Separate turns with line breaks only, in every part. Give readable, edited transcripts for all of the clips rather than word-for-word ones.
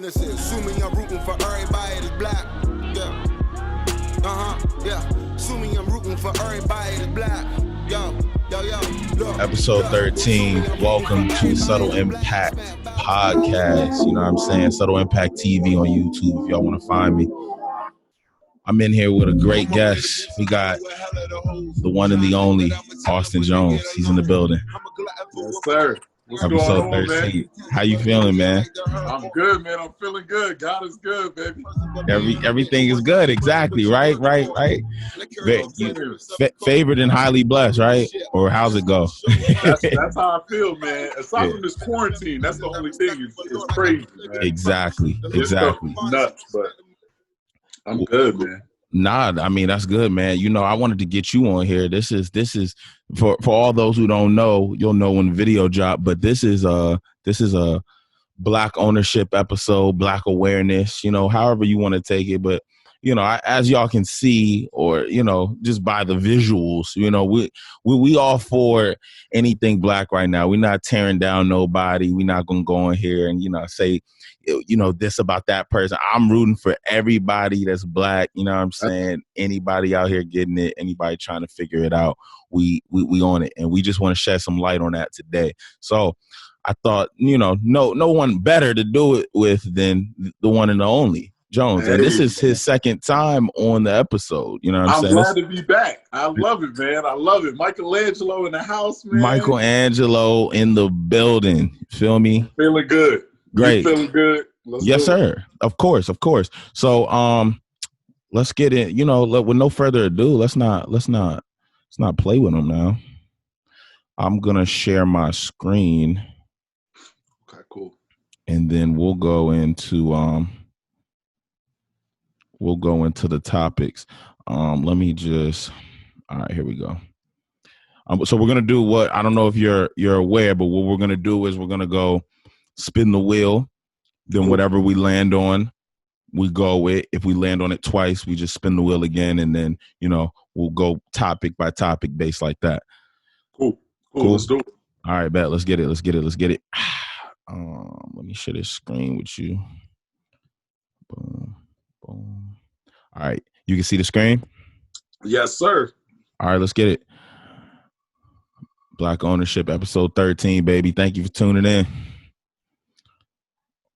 Assuming I'm rooting for everybody that's black. Yeah. Yeah. Assuming I'm rooting for everybody that's black. Yo. Look.
Episode 13. Welcome to Subtle Impact Podcast. You know what I'm saying? Subtleimpacttv on YouTube if y'all want to find me. I'm in here with a great guest. We got the one and the only Austin Jones. He's in the building.
Yes, sir. What's
Episode
going on,
13.
man?
How you feeling, man?
I'm good, man. I'm feeling good. God is good, baby.
Everything is good. Exactly. Right. Favored and highly blessed, right? Or how's it go?
That's how I feel, man. Aside from this quarantine, that's the only thing. It's crazy, man.
Exactly.
It's nuts, but I'm good, man.
Nah, I mean, that's good, man. You know, I wanted to get you on here. This is for all those who don't know, you'll know when the video drop, but this is a Black ownership episode, Black awareness, you know, however you want to take it. But, you know, as y'all can see, or, you know, just by the visuals, you know, we all for anything Black right now. We're not tearing down nobody. We're not going to go in here and, you know, say, you know, this about that person. I'm rooting for everybody that's Black. You know what I'm saying? Anybody out here getting it, anybody trying to figure it out, we on it. And we just want to shed some light on that today. So I thought, you know, no one better to do it with than the one and the only Jones. And this is his second time on the episode. You know what I'm saying?
I'm glad to be back. I love it, man. I love it. Michelangelo in the house, man.
Michelangelo in the building. Feel me?
Feeling good.
Great.
You feeling good?
Yes, sir. Of course. So let's get in, you know, with no further ado, let's not play with them now. I'm gonna share my screen.
Okay, cool.
And then we'll go into the topics. Let me just, all right, here we go. So we're gonna do what, I don't know if you're aware, but what we're gonna do is we're gonna go spin the wheel. Then whatever we land on, we go with. If we land on it twice, we just spin the wheel again, and then, you know, we'll go topic by topic based like that.
Cool. Let's do it.
All right, bet. Let's get it. Let me share this screen with you. Boom. All right, you can see the screen?
Yes, sir.
All right, let's get it. Black ownership, episode 13, baby. Thank you for tuning in.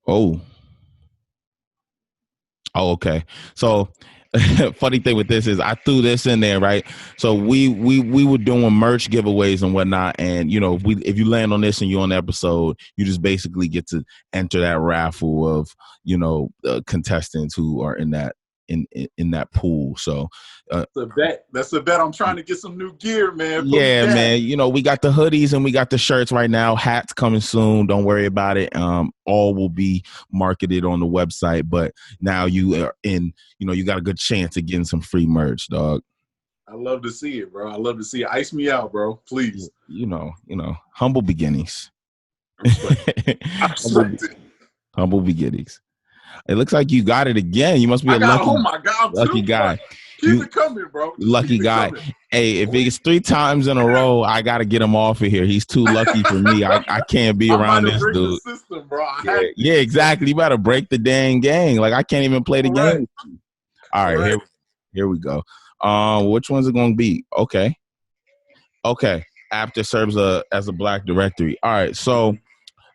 Oh, okay. So funny thing with this is I threw this in there, right? So we were doing merch giveaways and whatnot, and you know, if you land on this and you're on the episode, you just basically get to enter that raffle of, you know, contestants who are in that pool. So
that's a bet. I'm trying to get some new gear, man.
Yeah, man. You know, we got the hoodies and we got the shirts right now. Hats coming soon. Don't worry about it. All will be marketed on the website. But now you are in, you know, you got a good chance of getting some free merch, dog.
I love to see it, bro. I love to see it. Ice me out, bro. Please.
You know, humble beginnings. Humble beginnings. It looks like you got it again. You must be lucky guy.
Keep it coming, bro.
Lucky guy. Hey, if it's 3 times in a row, I got to get him off of here. He's too lucky for me. I can't be around this dude.
The system, bro.
Yeah, exactly. You better break the dang gang. Like, I can't even play the game. All right, here we go. Which one's it going to be? Okay. After serves as a Black directory. All right, so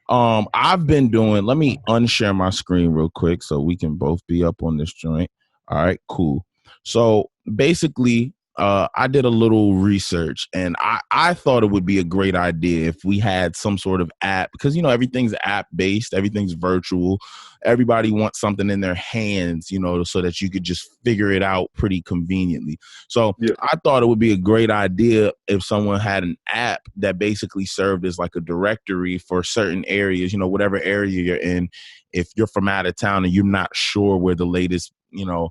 I've been doing, let me unshare my screen real quick so we can both be up on this joint. All right, cool. So basically, I did a little research, and I thought it would be a great idea if we had some sort of app, because, you know, everything's app-based, everything's virtual. Everybody wants something in their hands, you know, so that you could just figure it out pretty conveniently. So yeah. I thought it would be a great idea if someone had an app that basically served as like a directory for certain areas, you know, whatever area you're in. If you're from out of town and you're not sure where the latest, you know,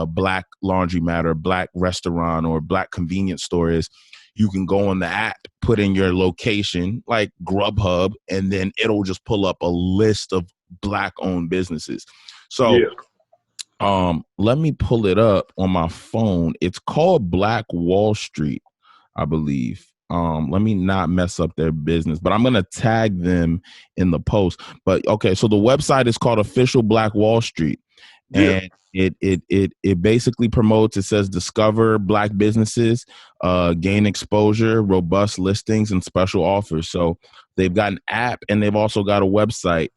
Black laundromat or Black restaurant or Black convenience store is, you can go on the app, put in your location like Grubhub, and then it'll just pull up a list of Black owned businesses. So let me pull it up on my phone. It's called Black Wall Street, I believe. Let me not mess up their business, but I'm gonna tag them in the post. But okay, so the website is called Official Black Wall Street, and it basically promotes. It says discover Black businesses, gain exposure, robust listings, and special offers. So they've got an app and they've also got a website.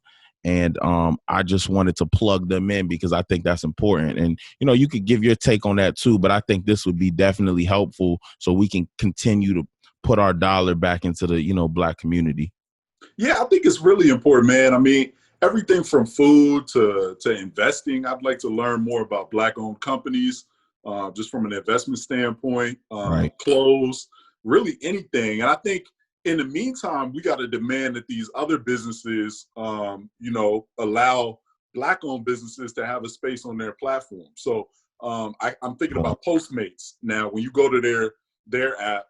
And I just wanted to plug them in because I think that's important. And, you know, you could give your take on that too, but I think this would be definitely helpful so we can continue to put our dollar back into the, you know, Black community.
Yeah, I think it's really important, man. I mean, everything from food to investing. I'd like to learn more about Black-owned companies, just from an investment standpoint,
Right.
clothes, really anything. And I think in the meantime, we got to demand that these other businesses, you know, allow Black-owned businesses to have a space on their platform. So I'm thinking about Postmates. Now, when you go to their app,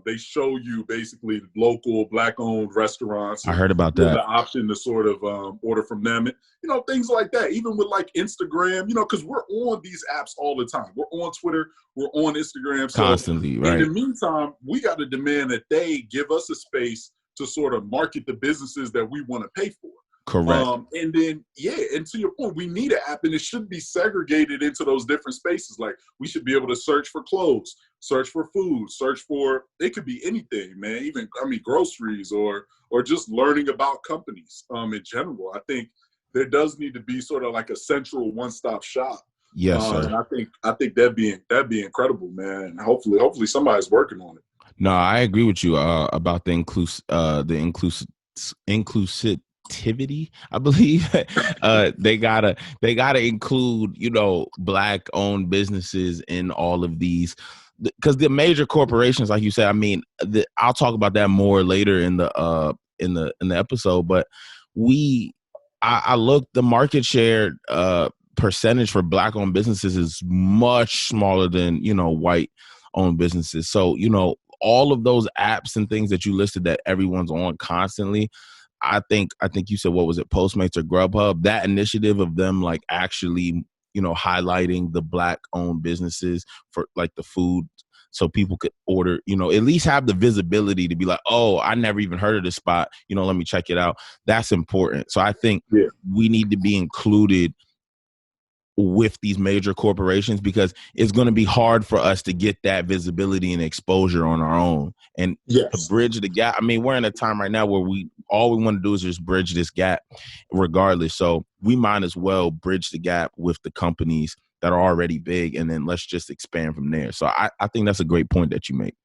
they show you basically local Black-owned restaurants.
I heard about that.
The option to sort of order from them, and, you know, things like that. Even with like Instagram, you know, because we're on these apps all the time. We're on Twitter, we're on Instagram, so
Constantly, right?
In the meantime, we got to demand that they give us a space to sort of market the businesses that we want to pay for.
Correct.
And then, yeah, and to your point, we need an app, and it should be segregated into those different spaces. Like, we should be able to search for clothes, search for food, search for, it could be anything, man. Even, I mean, groceries or just learning about companies in general. I think there does need to be sort of like a central one-stop shop.
Yes, sir.
And I think that'd be incredible, man. And hopefully somebody's working on it.
No, I agree with you about the inclusivity. I believe they gotta include, you know, Black-owned businesses in all of these, because the major corporations, like you said, I mean, I'll talk about that more later in the episode. But I looked, the market share percentage for Black-owned businesses is much smaller than, you know, white-owned businesses. So, you know, all of those apps and things that you listed that everyone's on constantly, I think you said, what was it, Postmates or Grubhub? That initiative of them like actually, you know, highlighting the Black-owned businesses for like the food, so people could order, you know, at least have the visibility to be like, oh, I never even heard of this spot, you know, let me check it out. That's important. So I think we need to be included with these major corporations, because it's going to be hard for us to get that visibility and exposure on our own. And to bridge the gap, I mean, we're in a time right now where all we want to do is just bridge this gap regardless. So we might as well bridge the gap with the companies that are already big, and then let's just expand from there. So I think that's a great point that you make.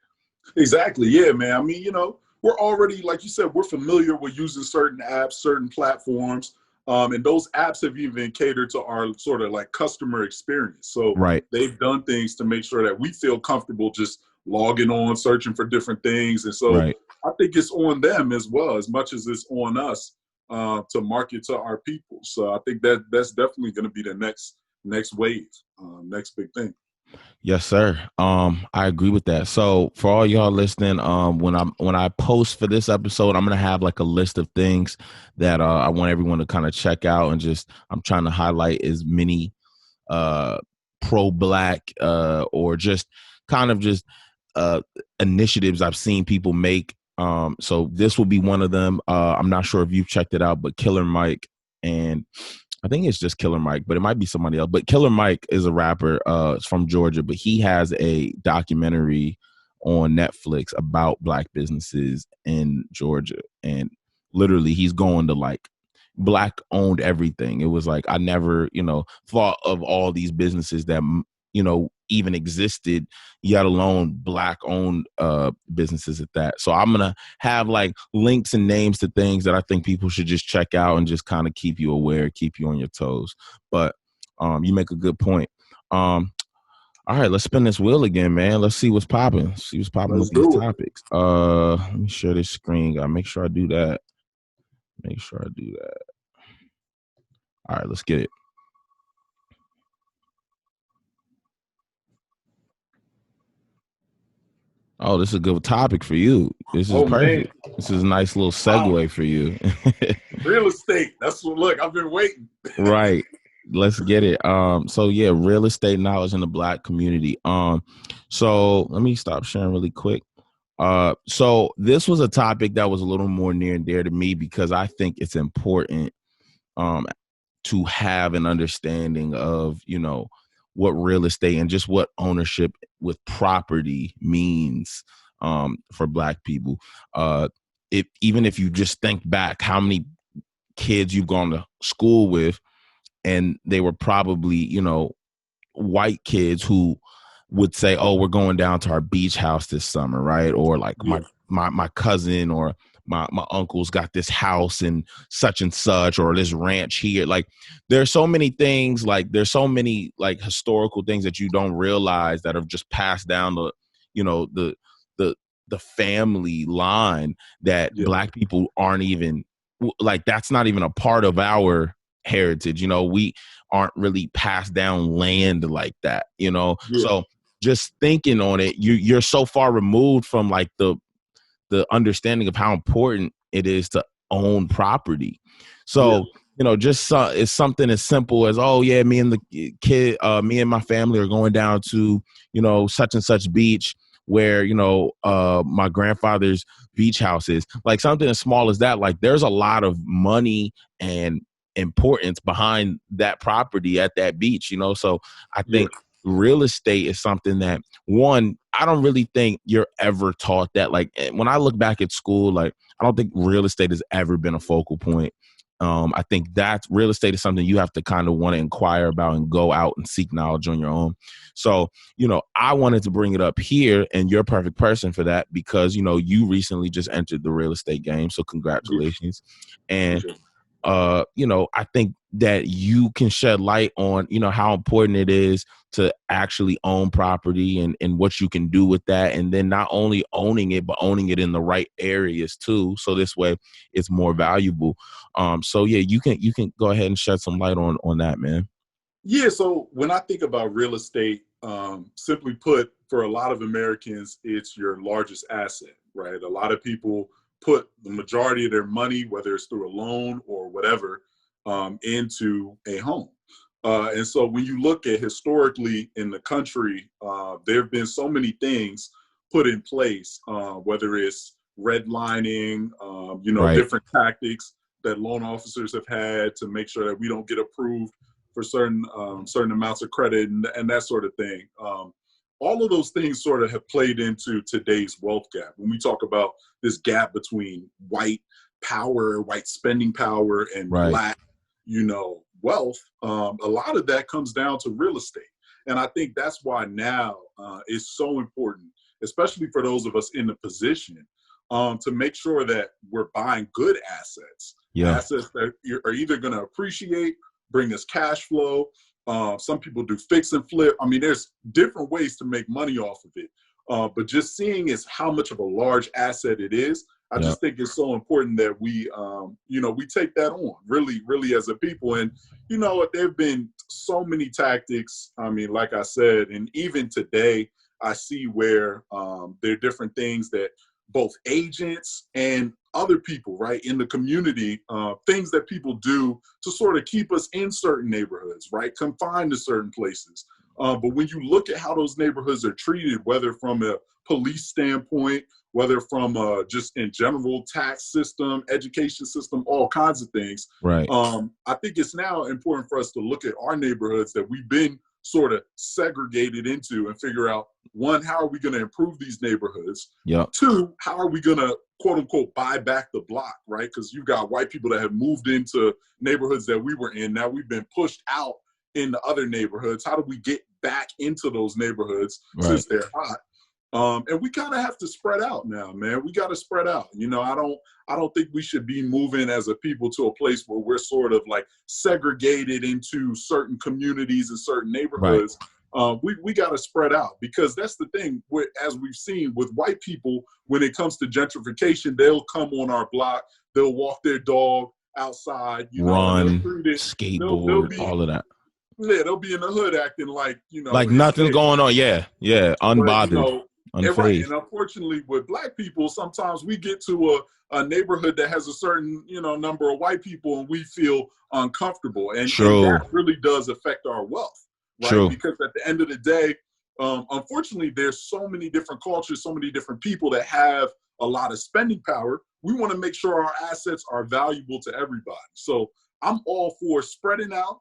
Exactly. Yeah, man. I mean, you know, we're already, like you said, we're familiar with using certain apps, certain platforms. And those apps have even catered to our sort of like customer experience. So they've done things to make sure that we feel comfortable just logging on, searching for different things. And so I think it's on them as well, as much as it's on us to market to our people. So I think that's definitely going to be the next wave, next big thing.
Yes, sir. I agree with that. So for all y'all listening, when I post for this episode, I'm gonna have like a list of things that I want everyone to kind of check out, and just I'm trying to highlight as many pro-Black or just kind of just initiatives I've seen people make. So this will be one of them. I'm not sure if you've checked it out, but Killer Mike, and I think it's just Killer Mike, but it might be somebody else. But Killer Mike is a rapper from Georgia, but he has a documentary on Netflix about Black businesses in Georgia. And literally he's going to like Black owned everything. It was like, I never, you know, thought of all these businesses that, you know, even existed, yet alone Black owned businesses at that. So I'm gonna have like links and names to things that I think people should just check out and just kind of keep you aware, keep you on your toes. But you make a good point. All right, let's spin this wheel again, man. Let's see what's popping. See what's popping with these topics. Let me share this screen. Gotta make sure I do that. All right, let's get it. Oh, this is a good topic for you. This is perfect. Man. This is a nice little segue for you.
Real estate. That's what, look, I've been waiting.
Right. Let's get it. So yeah, real estate knowledge in the Black community. So let me stop sharing really quick. So this was a topic that was a little more near and dear to me because I think it's important to have an understanding of, what real estate and just what ownership with property means for Black people. Even if you just think back how many kids you've gone to school with, and they were probably, white kids who would say, "Oh, we're going down to our beach house this summer," right? Or like my cousin or my uncle's got this house in such and such, or this ranch here. Like there's so many things, like there's so many like historical things that you don't realize that have just passed down the family line that Black people aren't even like, that's not even a part of our heritage. We aren't really passed down land like that, so just thinking on it, you're so far removed from like the understanding of how important it is to own property. So it's something as simple as, oh yeah, me and my family are going down to such and such beach where my grandfather's beach house is. Like something as small as that. Like there's a lot of money and importance behind that property at that beach, so I think real estate is something that, one, I don't really think you're ever taught that. Like when I look back at school, like I don't think real estate has ever been a focal point. I think that real estate is something you have to kind of want to inquire about and go out and seek knowledge on your own. So, I wanted to bring it up here, and you're a perfect person for that because, you recently just entered the real estate game. So congratulations. And I think that you can shed light on, how important it is to actually own property and what you can do with that. And then not only owning it, but owning it in the right areas too. So this way it's more valuable. So yeah, you can go ahead and shed some light on that, man.
Yeah. So when I think about real estate, simply put, for a lot of Americans, it's your largest asset, right? A lot of people put the majority of their money, whether it's through a loan or whatever, into a home. And so when you look at historically in the country, there have been so many things put in place, whether it's redlining, different tactics that loan officers have had to make sure that we don't get approved for certain amounts of credit and that sort of thing. All of those things sort of have played into today's wealth gap. When we talk about this gap between white power, white spending power, and Black, wealth, a lot of that comes down to real estate. And I think that's why now it's so important, especially for those of us in the position, to make sure that we're buying good assets, assets that are either going to appreciate, bring us cash flow. Some people do fix and flip. I mean, there's different ways to make money off of it. But just seeing is how much of a large asset it is. I just think it's so important that we take that on really, really as a people. And, there've been so many tactics. I mean, like I said, and even today, I see where there are different things that both agents and other people, right, in the community, things that people do to sort of keep us in certain neighborhoods, right, confined to certain places. But when you look at how those neighborhoods are treated, whether from a police standpoint, whether from just in general tax system, education system, all kinds of things,
right?
I think it's now important for us to look at our neighborhoods that we've been sort of segregated into and figure out, one, how are we going to improve these neighborhoods? Two, how are we going to, quote unquote, buy back the block, right? Because you've got white people that have moved into neighborhoods that we were in. Now we've been pushed out into other neighborhoods. How do we get back into those neighborhoods since they're hot? And we kind of have to spread out now, man. We got to spread out. I don't think we should be moving as a people to a place where we're sort of like segregated into certain communities and certain neighborhoods. We got to spread out, because that's the thing. As we've seen with white people, when it comes to gentrification, they'll come on our block, they'll walk their dog outside,
run, skateboard, all of that.
Yeah, they'll be in the hood acting like,
like nothing's going on. Yeah, unbothered.
And right. And unfortunately with Black people, sometimes we get to a neighborhood that has a certain, number of white people and we feel uncomfortable. And that really does affect our wealth, right? Because at the end of the day, Unfortunately, there's so many different cultures, so many different people that have a lot of spending power. We want to make sure our assets are valuable to everybody. So I'm all for spreading out,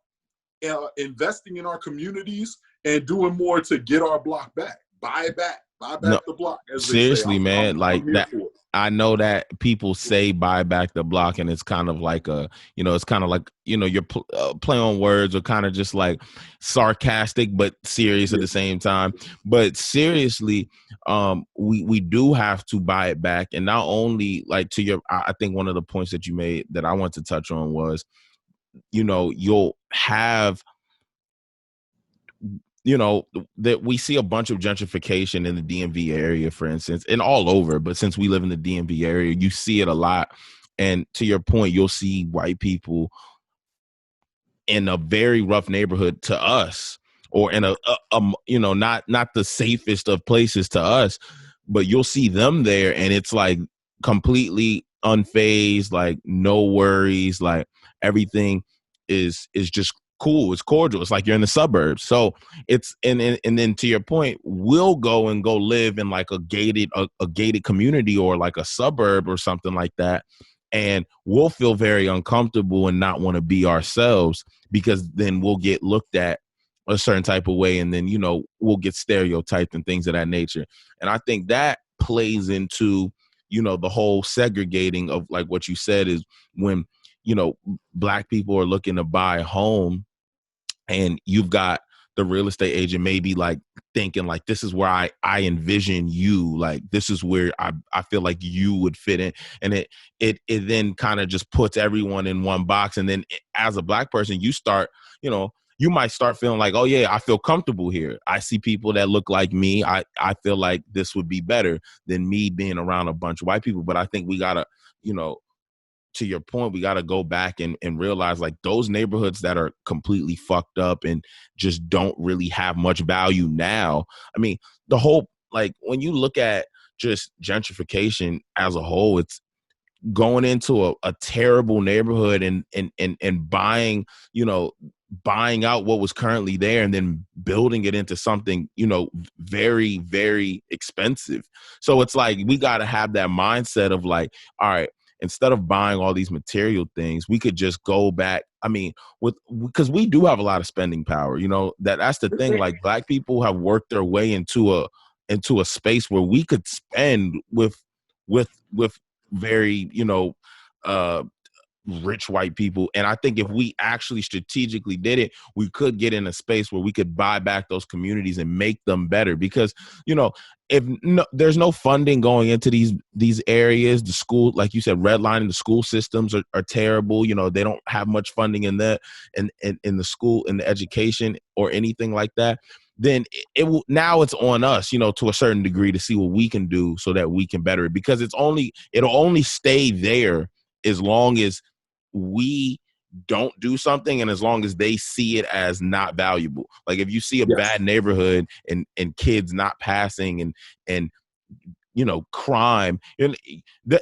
investing in our communities, and doing more to get our block back. Buy it back. Buy back the block, as they say.
Seriously, man.
I'm here
that.
for it.
I know that people say buy back the block, and it's kind of like it's kind of like, you're play on words, or kind of just like sarcastic but serious at the same time. But seriously, we do have to buy it back. And not only, like, I think one of the points that you made that I want to touch on was, you'll have, that we see a bunch of gentrification in the DMV area, for instance, and all over. But since we live in the DMV area, you see it a lot. And to your point, you'll see white people in a very rough neighborhood to us, or in a not the safest of places to us, but you'll see them there, and it's like completely unfazed, like no worries, like everything is just cool. It's cordial. It's like you're in the suburbs. So it's and then to your point, we'll go live in like a gated community, or like a suburb or something like that, and we'll feel very uncomfortable and not want to be ourselves, because then we'll get looked at a certain type of way, and then we'll get stereotyped and things of that nature. And I think that plays into the whole segregating of, like what you said, is when Black people are looking to buy a home, and you've got the real estate agent maybe like thinking like, this is where I envision you, like this is where I feel like you would fit in. And it then kind of just puts everyone in one box. And then as a Black person, you start, you might start feeling like, oh yeah, I feel comfortable here. I see people that look like me. I feel like this would be better than me being around a bunch of white people. But I think we gotta, to your point, we got to go back and realize, like, those neighborhoods that are completely fucked up and just don't really have much value now. I mean, the whole, like, when you look at just gentrification as a whole, it's going into a terrible neighborhood and buying, buying out what was currently there and then building it into something, very, very expensive. So it's like, we got to have that mindset of like, all right, instead of buying all these material things, we could just go back. I mean, because we do have a lot of spending power, that's the thing. Like, Black people have worked their way into a space where we could spend with very, rich white people. And I think if we actually strategically did it, we could get in a space where we could buy back those communities and make them better. Because, if there's no funding going into these areas, the school, like you said, redlining, the school systems are terrible. They don't have much funding in that, in the school, in the education or anything like that. Then now it's on us, to a certain degree, to see what we can do so that we can better it. Because it'll only stay there as long as we don't do something, and as long as they see it as not valuable. Like, if you see a bad neighborhood and kids not passing and crime,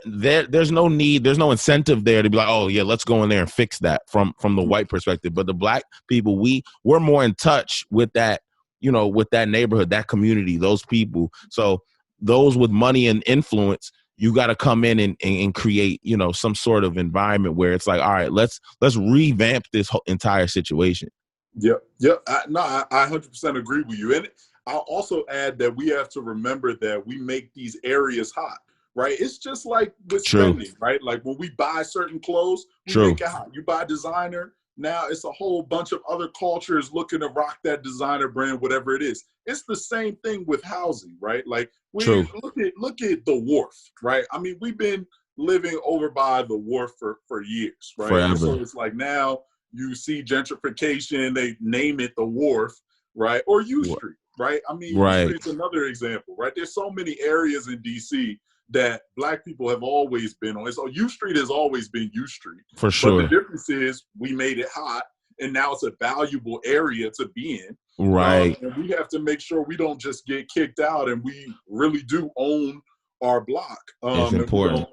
there's no need, there's no incentive there to be like, oh yeah, let's go in there and fix that from the white perspective. But the Black people, we're more in touch with that, with that neighborhood, that community, those people. So those with money and influence, you got to come in and create, some sort of environment where it's like, all right, let's revamp this whole entire situation.
Yep. I 100% agree with you. And I'll also add that we have to remember that we make these areas hot, right? It's just like with spending, right? Like when we buy certain clothes, we make it hot. You buy designer, now it's a whole bunch of other cultures looking to rock that designer brand, whatever it is. It's the same thing with housing, right? Like look at the Wharf, right? I mean, we've been living over by the Wharf for years, right?
Forever.
So it's like now you see gentrification, they name it the Wharf, right? Or U Street, right? I mean, U Street's another example, right? There's so many areas in DC that Black people have always been on. So U Street has always been U Street.
For sure.
But the difference is we made it hot, and now it's a valuable area to be in.
Right.
And we have to make sure we don't just get kicked out, and we really do own our block.
It's important.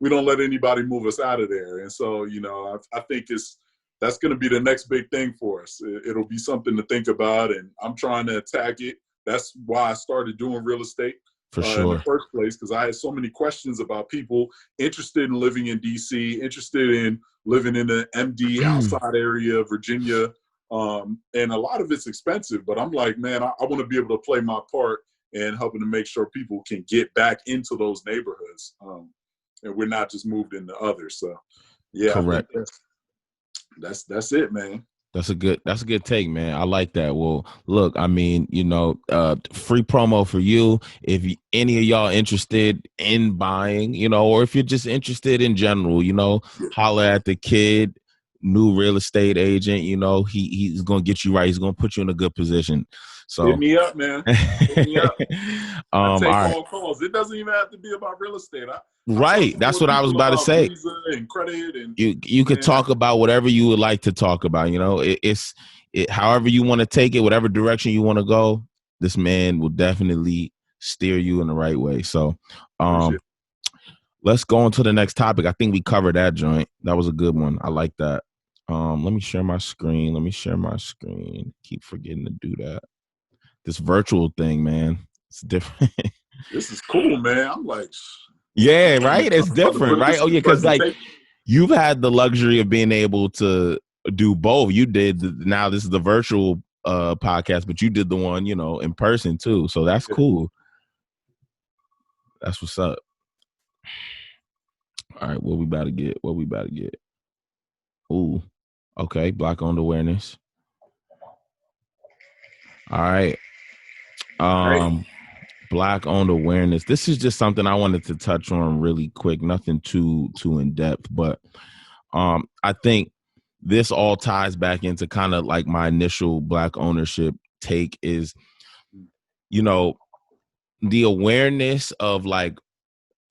We don't let anybody move us out of there. And so, I think that's going to be the next big thing for us. It'll be something to think about, and I'm trying to attack it That's why I started doing real estate
For
in the
sure.
first place, because I had so many questions about people interested in living in DC, interested in living in the MD outside area of Virginia. And a lot of it's expensive, but I'm like, man, I want to be able to play my part in helping to make sure people can get back into those neighborhoods. And we're not just moved into others. So yeah,
Correct.
I think that's it, man.
That's a good take, man. I like that. Well, look, I mean, free promo for you. If any of y'all interested in buying, or if you're just interested in general, holler at the kid, new real estate agent. He's gonna get you right. He's gonna put you in a good position. So
Hit me up, man. Hit me up. I
all
take
right.
all calls. It doesn't even have to be about real estate. I
Right.
talk
That's
with
what I was
people
about to say.
Visa and credit and
You could talk about whatever you would like to talk about. It's however you want to take it, whatever direction you want to go. This man will definitely steer you in the right way. So, let's go on to the next topic. I think we covered that joint. That was a good one. I like that. Let me share my screen. Keep forgetting to do that. This virtual thing, man, it's different.
This is cool, man. I'm like,
yeah, right. It's different, right? Oh yeah, because like you've had the luxury of being able to do both. You did now. This is the virtual podcast, but you did the one, in person too. So that's cool. That's what's up. All right, what we about to get? Ooh, okay. Black owned awareness. All right. Black owned awareness. This is just something I wanted to touch on really quick. Nothing too in depth, but I think this all ties back into kind of like my initial Black ownership take is, the awareness of like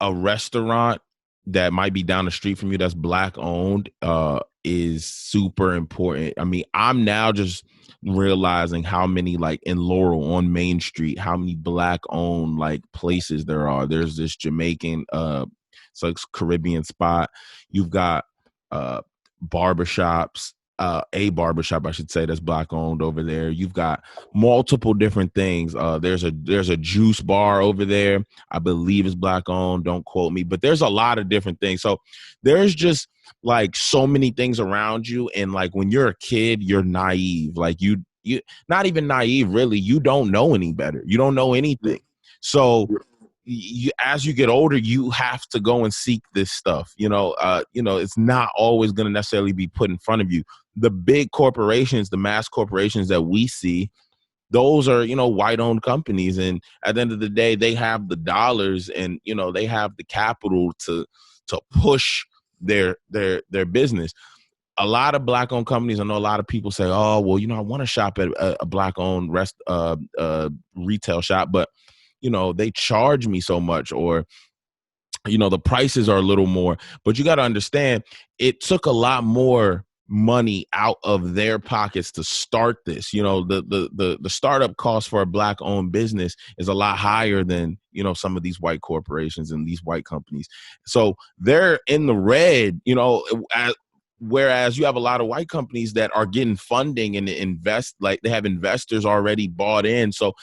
a restaurant that might be down the street from you that's Black owned is super important. I mean, I'm now just realizing how many, like in Laurel on Main Street, how many Black owned like places there are. There's this Jamaican it's like Caribbean spot. You've got barbershops, a barbershop, I should say, that's Black owned over there. You've got multiple different things. There's a juice bar over there. I believe is Black owned. Don't quote me, but there's a lot of different things. So there's just like so many things around you. And like when you're a kid, you're naive. Like you not even naive, really. You don't know any better. You don't know anything. So as you get older, you have to go and seek this stuff. It's not always going to necessarily be put in front of you. The big corporations, the mass corporations that we see, those are, white owned companies. And at the end of the day, they have the dollars and, they have the capital to push their business. A lot of Black owned companies, I know a lot of people say, oh, well, I want to shop at a Black owned retail shop, but they charge me so much, or, the prices are a little more. But you got to understand, it took a lot more money out of their pockets to start this. The startup cost for a Black owned business is a lot higher than, some of these white corporations and these white companies. So they're in the red, whereas you have a lot of white companies that are getting funding and invest, like they have investors already bought in. So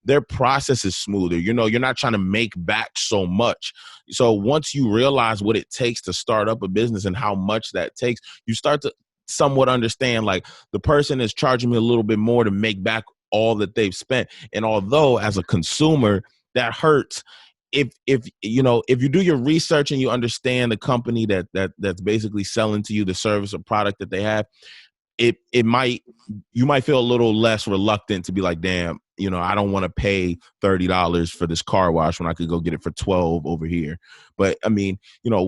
their process is smoother. You're not trying to make back so much. So once you realize what it takes to start up a business and how much that takes, you start to somewhat understand, like, the person is charging me a little bit more to make back all that they've spent. And although as a consumer that hurts, if you do your research and you understand the company that's basically selling to you the service or product that they have, you might feel a little less reluctant to be like, damn, I don't want to pay $30 for this car wash when I could go get it for $12 over here. But I mean,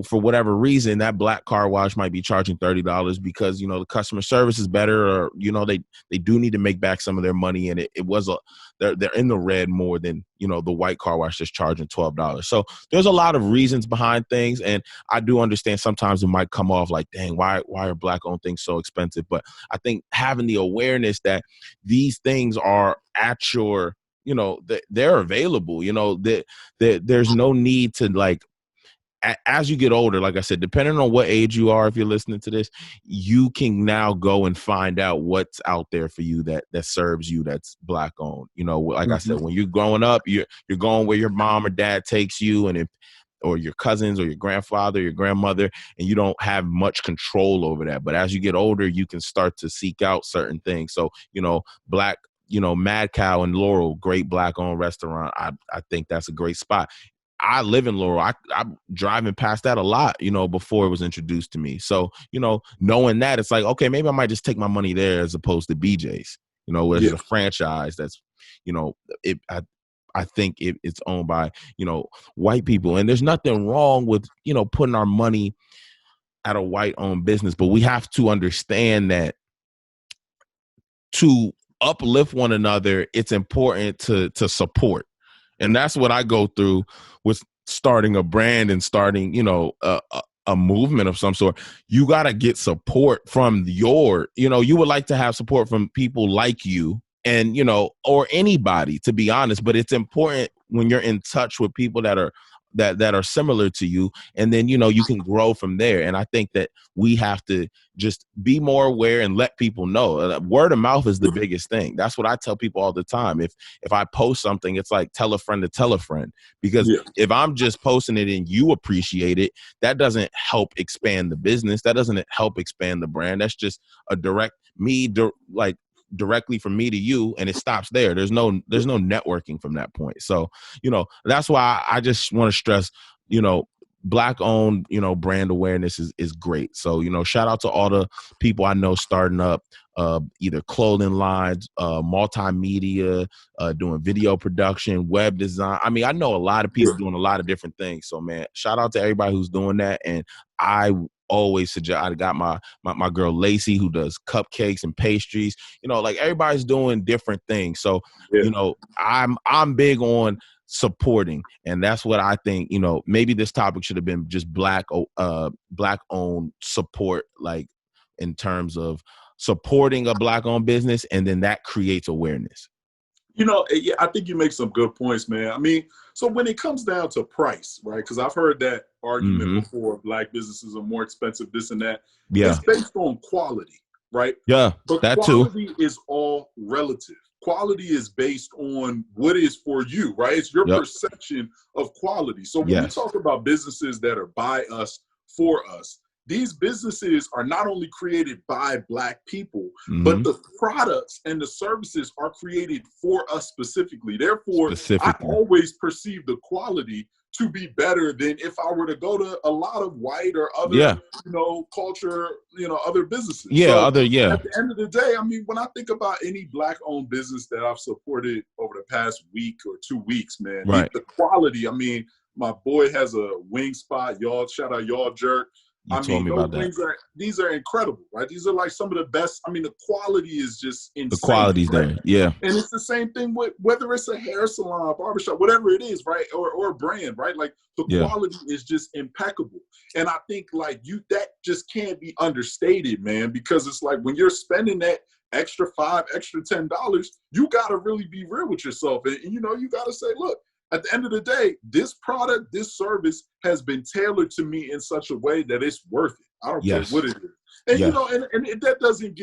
for whatever reason, that Black car wash might be charging $30 because, the customer service is better, or, they do need to make back some of their money. And they're in the red more than, the white car wash just charging $12. So there's a lot of reasons behind things. And I do understand sometimes it might come off like, dang, why are Black owned things so expensive? But I think having the awareness that these things are at your, they're available, there's no need to, like, as you get older, like I said, depending on what age you are, if you're listening to this, you can now go and find out what's out there for you that serves you, that's Black owned. You know, like I said, when you're growing up, you're going where your mom or dad takes you, and or your cousins or your grandfather, your grandmother, and you don't have much control over that. But as you get older, you can start to seek out certain things. So, you know, Mad Cow in Laurel, great Black owned restaurant. I think that's a great spot. I live in Laurel. I'm driving past that a lot, you know, before it was introduced to me. So, you know, knowing that, it's like, okay, maybe I might just take my money there as opposed to BJ's, you know, which is a franchise that's, you know, I think it's owned by, you know, white people. And there's nothing wrong with, you know, putting our money at a white owned business, but we have to understand that to uplift one another, it's important to support. And that's what I go through with starting a brand and starting, you know, a movement of some sort. You got to get support from you would like to have support from people like you and, you know, or anybody, to be honest. But it's important when you're in touch with people that are similar to you, and then, you know, you can grow from there. And I think that we have to just be more aware and let people know. Word of mouth is the biggest thing. That's what I tell people all the time. If I post something, it's like tell a friend to tell a friend, because if I'm just posting it and you appreciate it, that doesn't help expand the business. That doesn't help expand the brand. That's just a directly from me to you, and it stops there. There's no networking from that point. So, you know, that's why I just want to stress, you know, Black owned, you know, brand awareness is great. So, you know, shout out to all the people I know starting up either clothing lines, multimedia, doing video production, web design. I mean, I know a lot of people doing a lot of different things. So, man, shout out to everybody who's doing that. And I always suggest, I got my girl Lacey, who does cupcakes and pastries. You know, like, everybody's doing different things. So, you know, I'm big on supporting, and that's what I think. You know, maybe this topic should have been just Black owned support, like in terms of supporting a Black owned business, and then that creates awareness.
You know, yeah, I think you make some good points, man. I mean, so when it comes down to price, right? Because I've heard that argument before, Black businesses are more expensive, this and that.
Yeah.
It's based on quality, right?
Yeah,
but
that
quality is all relative. Quality is based on what is for you, right? It's your perception of quality. So when we talk about businesses that are by us, for us, these businesses are not only created by Black people, but the products and the services are created for us specifically. Therefore, I always perceive the quality to be better than if I were to go to a lot of white or other, you know, culture, you know, other businesses. At the end of the day, I mean, when I think about any Black owned business that I've supported over the past week or 2 weeks, man, the quality, I mean, my boy has a wing spot. Y'all, shout out Y'all Jerk.
You told me about that.
These are incredible, right? These are like some of the best. I mean, the quality is just insane.
The quality's there, yeah.
And it's the same thing with whether it's a hair salon, barbershop, whatever it is, right? Or a brand, right? Like, the quality is just impeccable. And I think, like, that just can't be understated, man, because it's like when you're spending that extra $5, extra $10, you got to really be real with yourself. And, you know, you got to say, look, at the end of the day, this product, this service has been tailored to me in such a way that it's worth it. I don't care what it is. And, you know, and that doesn't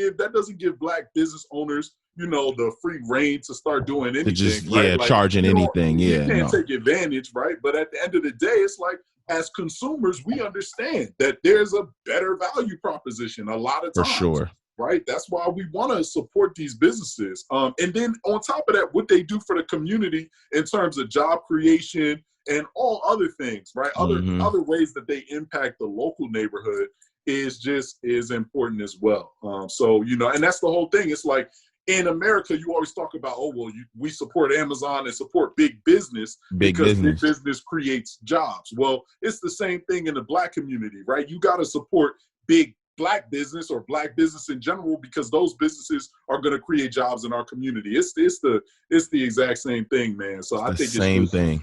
give Black business owners, you know, the free reign to start doing anything.
Just,
right? Like,
charging anything.
You can't take advantage, right? But at the end of the day, it's like, as consumers, we understand that there's a better value proposition a lot of times.
For sure.
Right? That's why we want to support these businesses. And then on top of that, what they do for the community in terms of job creation and all other things, right? Other ways that they impact the local neighborhood is important as well. So, you know, and that's the whole thing. It's like, in America, you always talk about, we support Amazon and support big business because big business creates jobs. Well, it's the same thing in the Black community, right? You got to support big Black business or Black business in general, because those businesses are going to create jobs in our community. It's the exact same thing, man. So I think it's the same thing.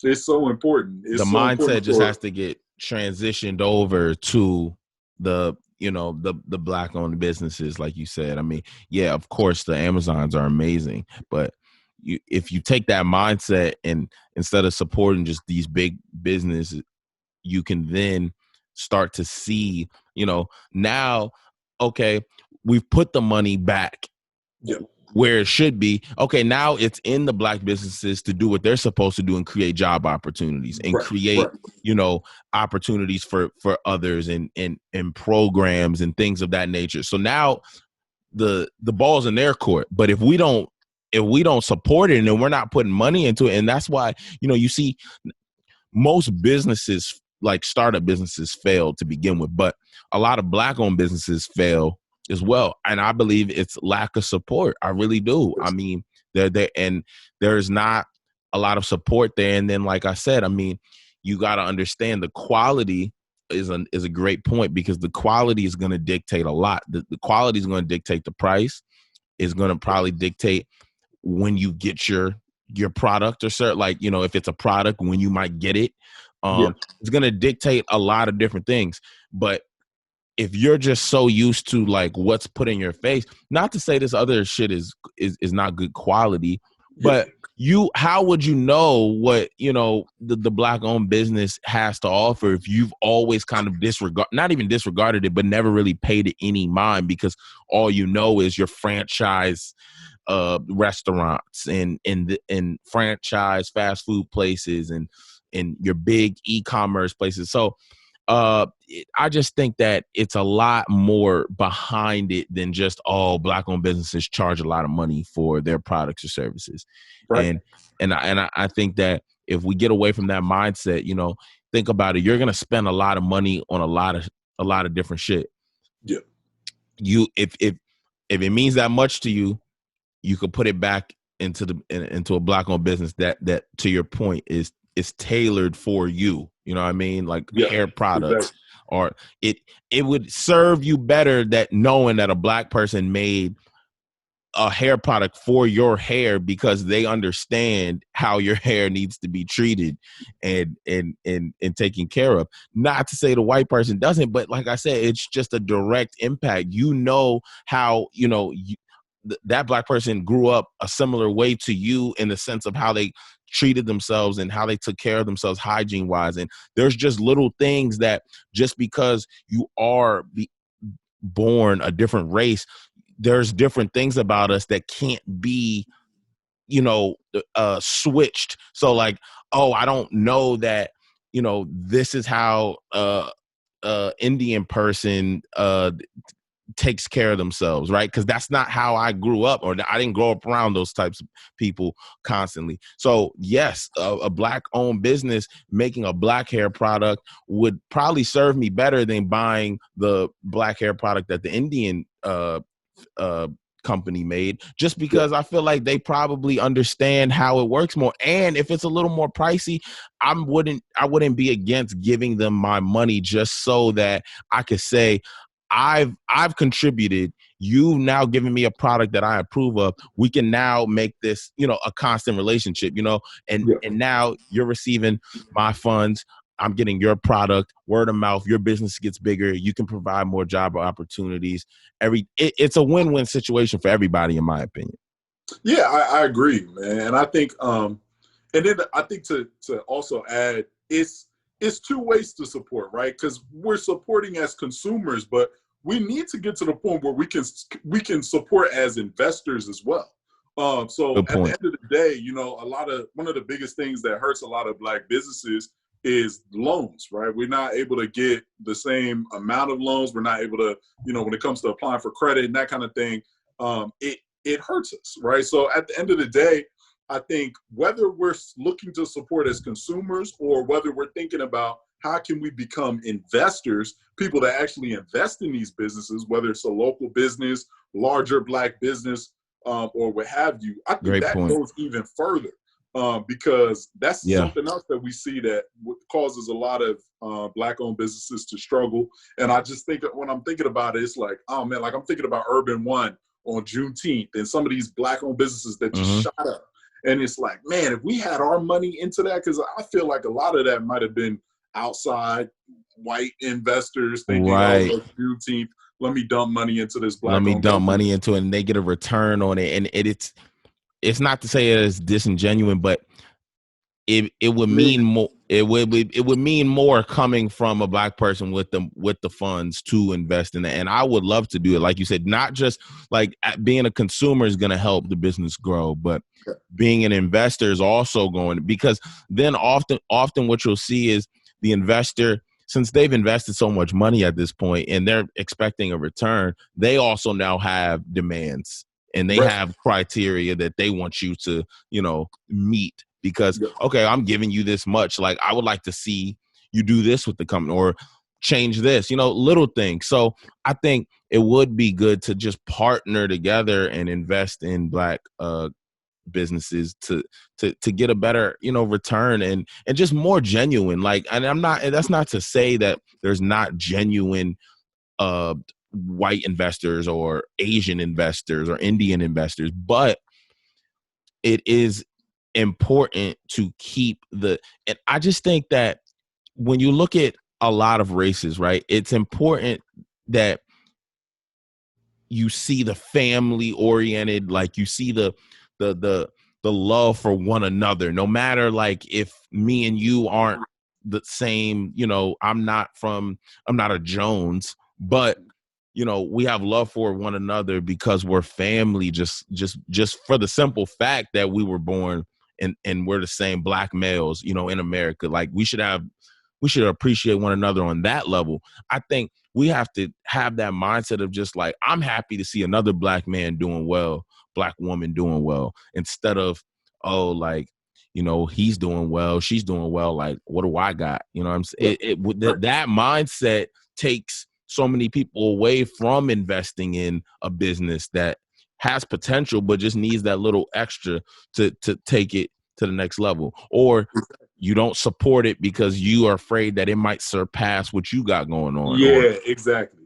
It's so important.
The mindset just has to get transitioned over to the Black owned businesses, like you said. I mean, yeah, of course the Amazons are amazing, but if you take that mindset and instead of supporting just these big businesses, you can then start to see, now, okay, we've put the money back where it should be. Okay, now it's in the Black businesses to do what they're supposed to do and create job opportunities and create, opportunities for others and programs and things of that nature. So now the ball's in their court. But if we don't support it and we're not putting money into it, and that's why, you see most businesses, like startup businesses, fail to begin with, but a lot of Black-owned businesses fail as well. And I believe it's lack of support. I really do. I mean, there's not a lot of support there. And then, like I said, I mean, you got to understand the quality is a great point, because the quality is going to dictate a lot. The quality is going to dictate the price. Is going to probably dictate when you get your product, or certain, like, if it's a product, when you might get it. It's going to dictate a lot of different things. But if you're just so used to like what's put in your face, not to say this other shit is not good quality, but how would you know what, the Black-owned business has to offer if you've always kind of not even disregarded it, but never really paid it any mind, because all you know is your franchise restaurants and franchise fast food places and your big e-commerce places. So I just think that it's a lot more behind it than just Black-owned businesses charge a lot of money for their products or services. Right. And I think that if we get away from that mindset, think about it, you're going to spend a lot of money on a lot of different shit. Yeah. If it means that much to you, you could put it back into a Black-owned business that to your point is tailored for you. You know what I mean? Like hair products, or it would serve you better that knowing that a Black person made a hair product for your hair, because they understand how your hair needs to be treated and taken care of. Not to say the white person doesn't, but like I said, it's just a direct impact. How, that Black person grew up a similar way to you in the sense of how they treated themselves and how they took care of themselves hygiene wise. And there's just little things that just because you are born a different race, there's different things about us that can't be, switched. So like, I don't know that, this is how Indian person takes care of themselves, right? Because that's not how I grew up, or I didn't grow up around those types of people constantly. So yes, a Black-owned business making a Black hair product would probably serve me better than buying the Black hair product that the Indian company made, just because I feel like they probably understand how it works more. And if it's a little more pricey, I wouldn't be against giving them my money just so that I could say, I've contributed. You've now given me a product that I approve of. We can now make this, a constant relationship, and now you're receiving my funds. I'm getting your product, word of mouth. Your business gets bigger. You can provide more job opportunities. It's a win-win situation for everybody, in my opinion.
Yeah, I agree, man. And I think, and then I think to also add, it's two ways to support, right? Because we're supporting as consumers, but we need to get to the point where we can support as investors as well. So at the end of the day, one of the biggest things that hurts a lot of Black businesses is loans, right? We're not able to get the same amount of loans. We're not able to, when it comes to applying for credit and that kind of thing, it hurts us, right? So at the end of the day, I think whether we're looking to support as consumers or whether we're thinking about how can we become investors, people that actually invest in these businesses, whether it's a local business, larger Black business, or what have you, I think goes even further. Because that's something else that we see that causes a lot of Black-owned businesses to struggle. And I just think that when I'm thinking about it, it's like, oh man, like I'm thinking about Urban One on Juneteenth and some of these Black-owned businesses that just shot up. And it's like, man, if we had our money into that, because I feel like a lot of that might have been outside white investors thinking, oh, Juneteenth, let me dump money into this Black-owned
Let me dump money into it, and they get a return on it. And it's not to say it's disingenuous, but it would mean more. it would mean more coming from a Black person with the funds to invest in it. And I would love to do it. Like you said, not just like being a consumer is going to help the business grow, but being an investor is also going, because then often what you'll see is the investor, since they've invested so much money at this point and they're expecting a return, they also now have demands and they have criteria that they want you to, meet. Because, okay, I'm giving you this much. Like, I would like to see you do this with the company or change this, little things. So I think it would be good to just partner together and invest in Black businesses to get a better, return and just more genuine. Like, and that's not to say that there's not genuine white investors or Asian investors or Indian investors, but it is important to keep and I just think that when you look at a lot of races, right, it's important that you see the family oriented, like you see the love for one another, no matter like if me and you aren't the same, I'm not a Jones, but we have love for one another because we're family, just for the simple fact that we were born and we're the same Black males, in America. Like we should appreciate one another on that level. I think we have to have that mindset of just like, I'm happy to see another Black man doing well, Black woman doing well, instead of, oh, like, he's doing well, she's doing well, like, what do I got? What I'm saying? That mindset takes so many people away from investing in a business that has potential, but just needs that little extra to take it to the next level. Or you don't support it because you are afraid that it might surpass what you got going on.
Yeah, exactly.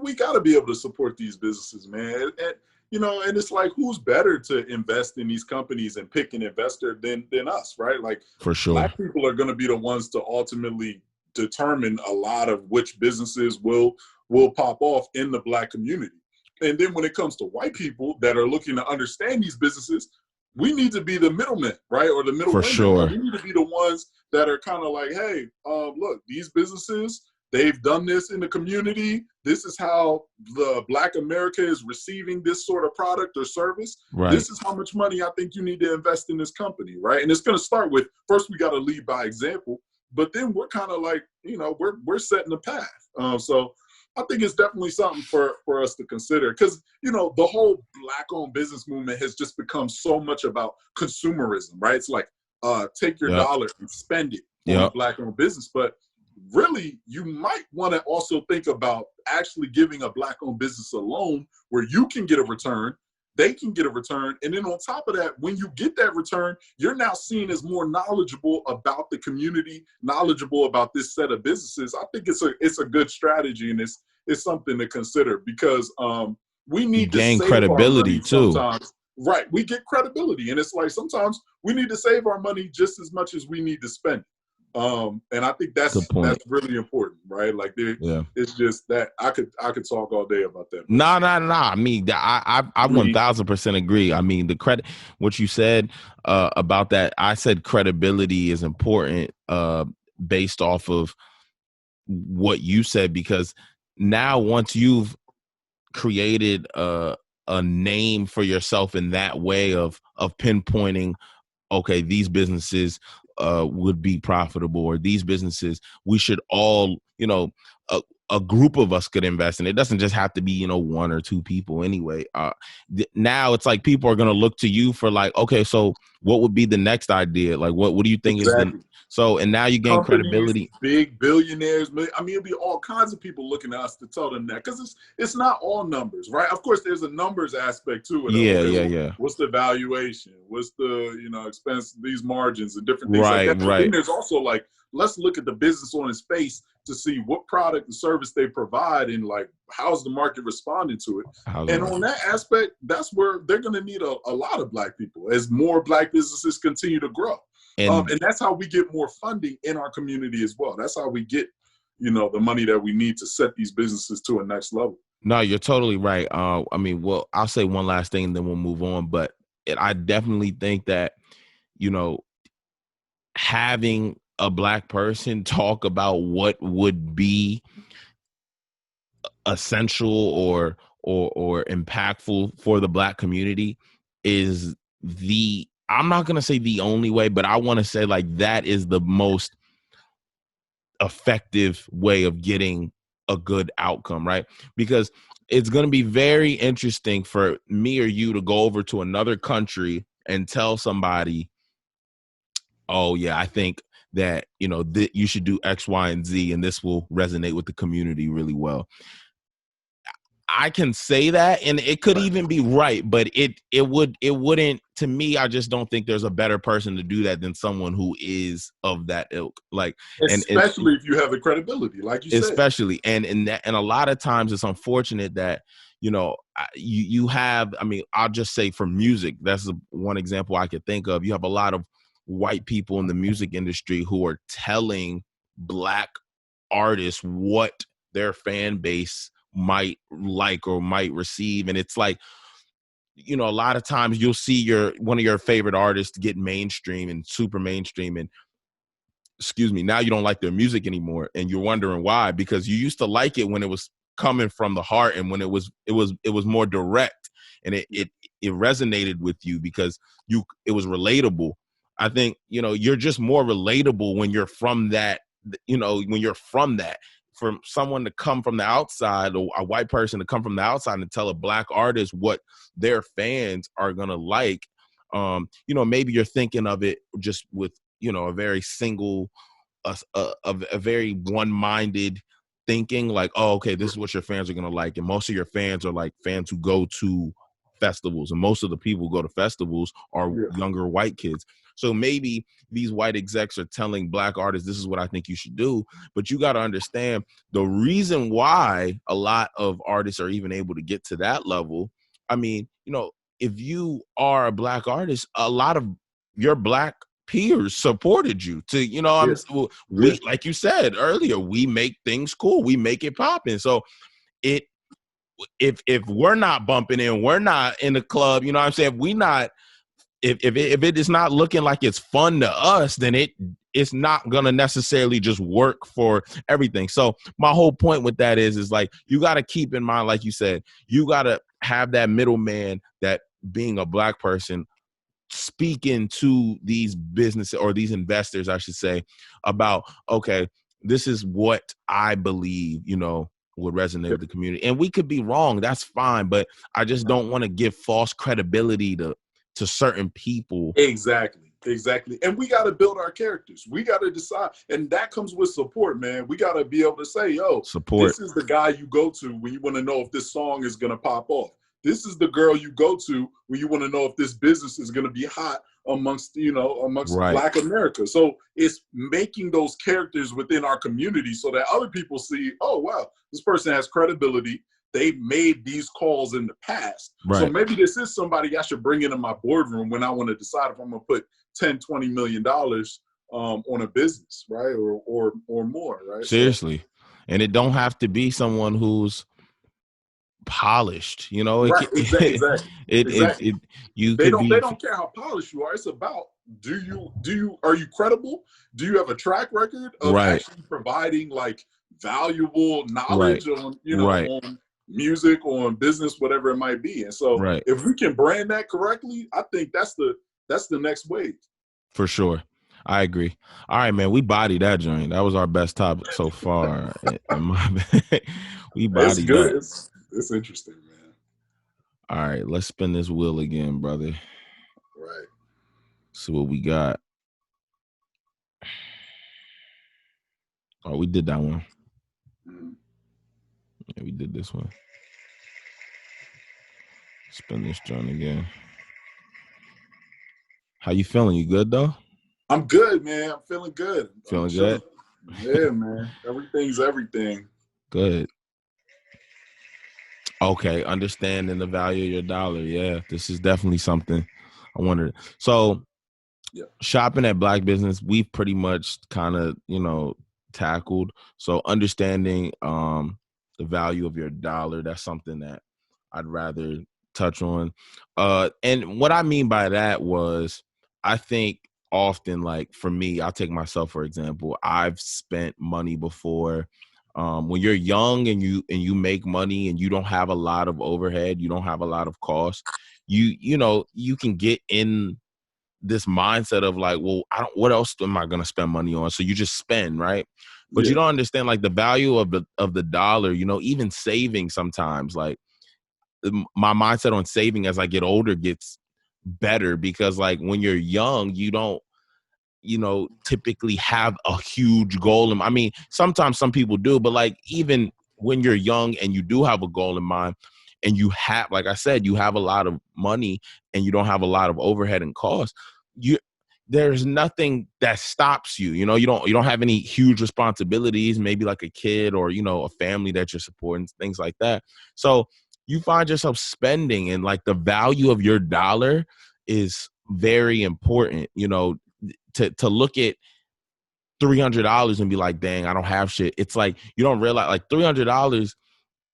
We got to be able to support these businesses, man. And it's like, who's better to invest in these companies and pick an investor than us, right? Like,
for sure,
Black people are going to be the ones to ultimately determine a lot of which businesses will pop off in the Black community. And then when it comes to white people that are looking to understand these businesses, we need to be the middlemen, right? Or the middle women.
Sure.
We need to be the ones that are kind of like, hey, look, these businesses, they've done this in the community. This is how the Black America is receiving this sort of product or service.
Right.
This is how much money I think you need to invest in this company, right? And it's going to start with, first we got to lead by example, but then we're kind of like, we're setting the path. So I think it's definitely something for us to consider, because, the whole Black-owned business movement has just become so much about consumerism, right? It's like, take your dollar and spend it on a Black-owned business. But really, you might want to also think about actually giving a Black-owned business a loan where you can get a return, they can get a return. And then on top of that, when you get that return, you're now seen as more knowledgeable about the community, knowledgeable about this set of businesses. I think it's a good strategy, and it's something to consider, because we need to gain credibility too. Sometimes, right? We get credibility, and it's like sometimes we need to save our money just as much as we need to spend. And I think that's really important, right? Like, it's just that I could talk all day about that.
No. I mean, I 1000% agree. I mean, what you said about that, I said credibility is important based off of what you said, because now once you've created a name for yourself in that way of pinpointing, okay, these businesses would be profitable, or these businesses we should all, a group of us could invest in. It doesn't just have to be, one or two people anyway. Now it's like people are going to look to you for like, okay, so what would be the next idea? Like, what do you think is so, and now you gain credibility.
Big billionaires. I mean, it'll be all kinds of people looking at us to tell them that, because it's not all numbers, right? Of course, there's a numbers aspect to it.
Yeah.
What's the valuation? What's the, expense, these margins and different things like that.
Right.
Then there's also like, let's look at the business on its face to see what product and service they provide, and like, how's the market responding to it. And on that aspect, that's where they're going to need a lot of Black people as more Black businesses continue to grow. And that's how we get more funding in our community as well. That's how we get, the money that we need to set these businesses to a next level.
No, you're totally right. I mean, well, I'll say one last thing and then we'll move on. But I definitely think that, having a Black person talk about what would be essential or impactful for the Black community is I'm not going to say the only way, but I want to say like that is the most effective way of getting a good outcome, right? Because it's going to be very interesting for me or you to go over to another country and tell somebody, oh yeah, I think that, you know, you should do X, Y, and Z, and this will resonate with the community really well. I can say that, and it could even be right, but it wouldn't, to me. I just don't think there's a better person to do that than someone who is of that ilk. Like,
especially if you have the credibility, like you said.
Especially, and a lot of times it's unfortunate that, you know, you have. I mean, I'll just say for music, that's one example I could think of. You have a lot of white people in the music industry who are telling Black artists what their fan base might like or might receive, and it's like, you know, a lot of times you'll see one of your favorite artists get mainstream and super mainstream, and excuse me, now you don't like their music anymore, and you're wondering why, because you used to like it when it was coming from the heart and when it was more direct, and it resonated with you because it was relatable. I think, you know, you're just more relatable when you're from that, you know, when you're from that. For someone to come from the outside, or a white person to come from the outside and tell a Black artist what their fans are gonna like, you know, maybe you're thinking of it just with, you know, a very single, a very one-minded thinking, like, oh, okay, this is what your fans are gonna like, and most of your fans are like fans who go to festivals, and most of the people who go to festivals are younger white kids. So maybe these white execs are telling Black artists, this is what I think you should do, but you got to understand the reason why a lot of artists are even able to get to that level. I mean, you know, if you are a Black artist, a lot of your Black peers supported you to, you know, we, like you said earlier, we make things cool, we make it popping. So if we're not bumping in, we're not in the club, you know what I'm saying? If we not, if it is not looking like it's fun to us, then it's not gonna necessarily just work for everything. So my whole point with that is like, you got to keep in mind, like you said, you got to have that middleman, that being a Black person, speaking to these businesses, or these investors, I should say, about, okay, this is what I believe, you know, would resonate with the community. And we could be wrong, that's fine, but I just don't want to give false credibility to certain people.
Exactly. And we got to build our characters. We got to decide. And that comes with support, man. We got to be able to say, yo,
support.
This is the guy you go to when you want to know if this song is going to pop off. This is the girl you go to when you want to know if this business is going to be hot amongst
right.
Black America. So it's making those characters within our community so that other people see, oh, wow, this person has credibility. They made these calls in the past.
Right.
So maybe this is somebody I should bring into my boardroom when I want to decide if I'm going to put $10, $20 million on a business, right? Or more, right?
Seriously. And it don't have to be someone who's polished, you know.
Right, exactly. They don't care how polished you are. It's about, are you credible? Do you have a track record of actually providing like valuable knowledge on, you know, on music, on business, whatever it might be. And so if we can brand that correctly, I think that's the next wave.
For sure. I agree. All right, man. We bodied that joint. That was our best topic so far. We bodied
good. It's interesting, man.
All right, let's spin this wheel again, brother.
Right.
See what we got. Oh, we did that one.
Mm-hmm.
Yeah, we did this one. Spin this joint again. How you feeling? You good though?
I'm good, man. I'm feeling good.
Feeling good?
Yeah, man. Everything's everything.
Good. Okay, understanding the value of your dollar. Yeah, this is definitely something I wondered. So, shopping at Black business, we've pretty much kind of, you know, tackled. So understanding the value of your dollar, that's something that I'd rather touch on. And what I mean by that was, I think often, like for me, I'll take myself for example. I've spent money before. When you're young and you make money and you don't have a lot of overhead, you don't have a lot of costs, you know, you can get in this mindset of like, well, what else am I going to spend money on? So you just spend, right? But you
Yeah.
don't understand like the value of the dollar, you know, even saving sometimes, like my mindset on saving as I get older gets better, because like when you're young, you don't, you know, typically have a huge goal. I mean, sometimes some people do, but like even when you're young and you do have a goal in mind and you have, like I said, you have a lot of money and you don't have a lot of overhead and costs, there's nothing that stops you. You know, you don't have any huge responsibilities, maybe like a kid or, you know, a family that you're supporting, things like that. So you find yourself spending, and like the value of your dollar is very important, you know, to look at $300 and be like, dang, I don't have shit. It's like, you don't realize like $300,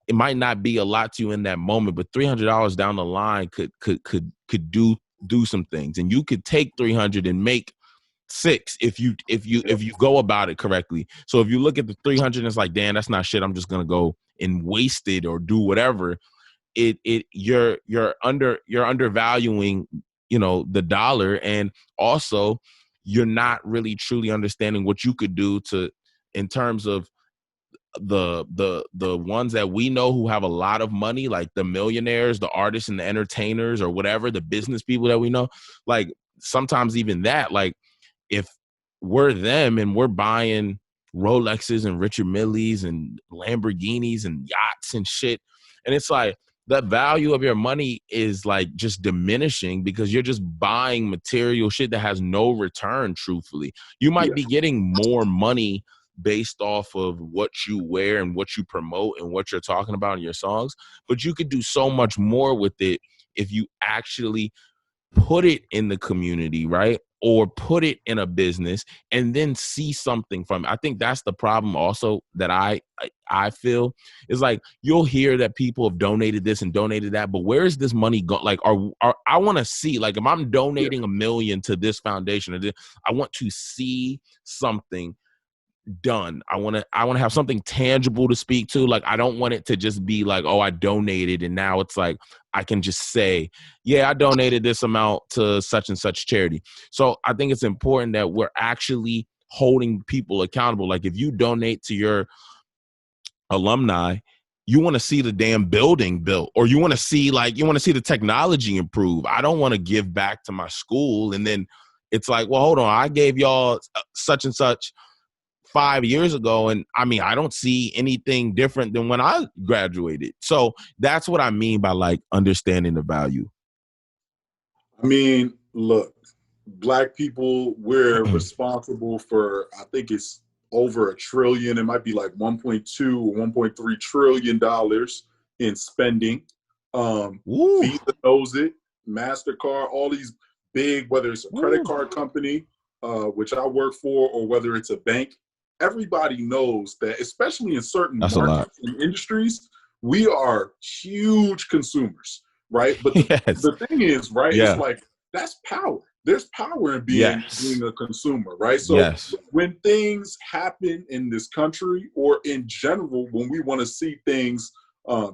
it might not be a lot to you in that moment, but $300 down the line could do some things. And you could take 300 and make six if you go about it correctly. So if you look at the 300 and it's like, damn, that's not shit, I'm just gonna go and waste it or do whatever, you're undervaluing, you know, the dollar. And also you're not really truly understanding what you could do to, in terms of the ones that we know who have a lot of money, like the millionaires, the artists and the entertainers or whatever, the business people that we know, like sometimes even that, like if we're them and we're buying Rolexes and Richard Milles and Lamborghinis and yachts and shit, and it's like the value of your money is like just diminishing because you're just buying material shit that has no return. Truthfully, you might be getting more money based off of what you wear and what you promote and what you're talking about in your songs, but you could do so much more with it if you actually put it in the community, right? Or put it in a business and then see something from it. I think that's the problem also that I feel is like, you'll hear that people have donated this and donated that, but where is this money go? Like, I want to see, like, if I'm donating $1 million to this foundation, I want to see something done. I want to have something tangible to speak to. Like, I don't want it to just be like, oh, I donated and now it's like I can just say, yeah, I donated this amount to such and such charity. So I think it's important that we're actually holding people accountable. Like, if you donate to your alumni, you want to see the damn building built, or you want to see the technology improve. I don't want to give back to my school and then it's like, well, hold on, I gave y'all such and such 5 years ago, and I mean, I don't see anything different than when I graduated. So that's what I mean by like understanding the value.
I mean, look, Black people, we're responsible for, I think it's over $1 trillion. It might be like 1.2 or 1.3 trillion dollars in spending. Visa knows it, MasterCard, all these big, whether it's a credit card company, which I work for, or whether it's a bank, everybody knows that, especially in certain markets and industries, we are huge consumers, right? But the thing is, right, it's like, that's power. There's power in being a consumer, right? So when things happen in this country or in general, when we want to see things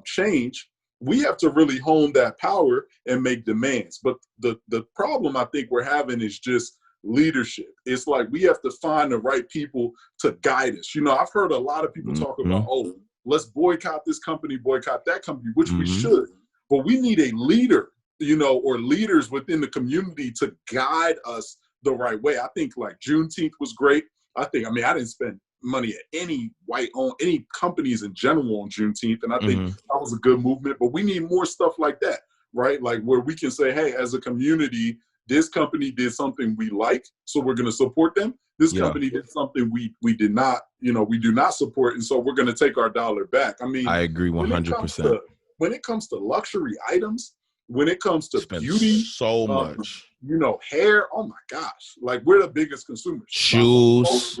change, we have to really hone that power and make demands. But the problem I think we're having is just leadership. It's like we have to find the right people to guide us. You know, I've heard a lot of people talk about, oh, let's boycott this company, boycott that company, which we should. But we need a leader, you know, or leaders within the community to guide us the right way. I think like Juneteenth was great. I didn't spend money at any white-owned, any companies in general on Juneteenth, and I think that was a good movement. But we need more stuff like that, right? Like where we can say, hey, as a community, this company did something we like, so we're going to support them. This company did something we did not, you know, we do not support, and so we're going to take our dollar back. I mean,
I agree 100%.
When it comes to luxury items, when it comes to beauty,
so much,
you know, hair, oh my gosh, like we're the biggest consumers.
Shoes.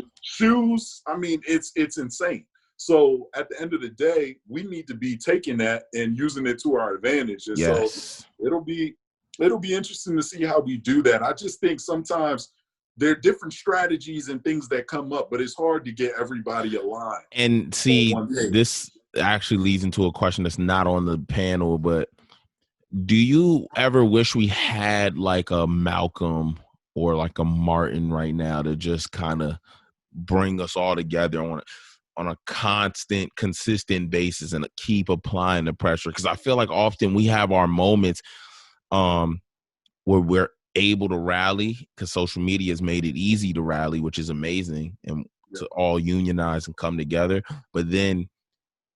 I mean, it's insane. So at the end of the day, we need to be taking that and using it to our advantage. And so it'll be interesting to see how we do that. I just think sometimes there are different strategies and things that come up, but it's hard to get everybody aligned.
And see, this actually leads into a question that's not on the panel, but do you ever wish we had like a Malcolm or like a Martin right now to just kind of bring us all together on a constant, consistent basis and keep applying the pressure? Because I feel like often we have our moments where we're able to rally, because social media has made it easy to rally, which is amazing, and to all unionize and come together. But then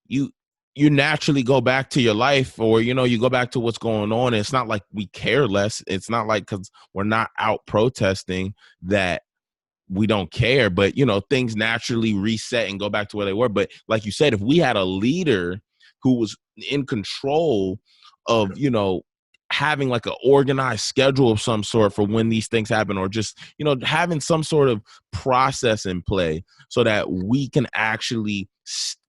you naturally go back to your life, or you go back to what's going on. And it's not like we care less. It's not like because we're not out protesting that we don't care, but things naturally reset and go back to where they were. But like you said, if we had a leader who was in control of having like an organized schedule of some sort for when these things happen, or just having some sort of process in play so that we can actually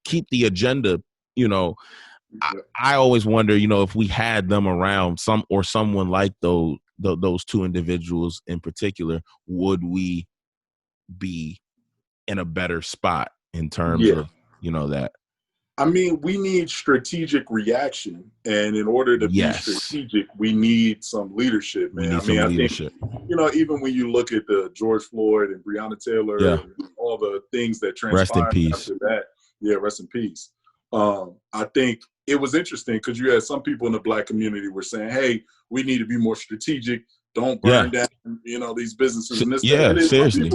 keep the agenda. I always wonder, if we had them around, someone like those two individuals in particular, would we be in a better spot in terms of that?
I mean, we need strategic reaction, and in order to be strategic, we need some leadership, man. I think even when you look at the George Floyd and Breonna Taylor and all the things that transpired after that, rest in peace. I think it was interesting because you had some people in the Black community were saying, "Hey, we need to be more strategic. Don't burn down, these businesses." And this, seriously.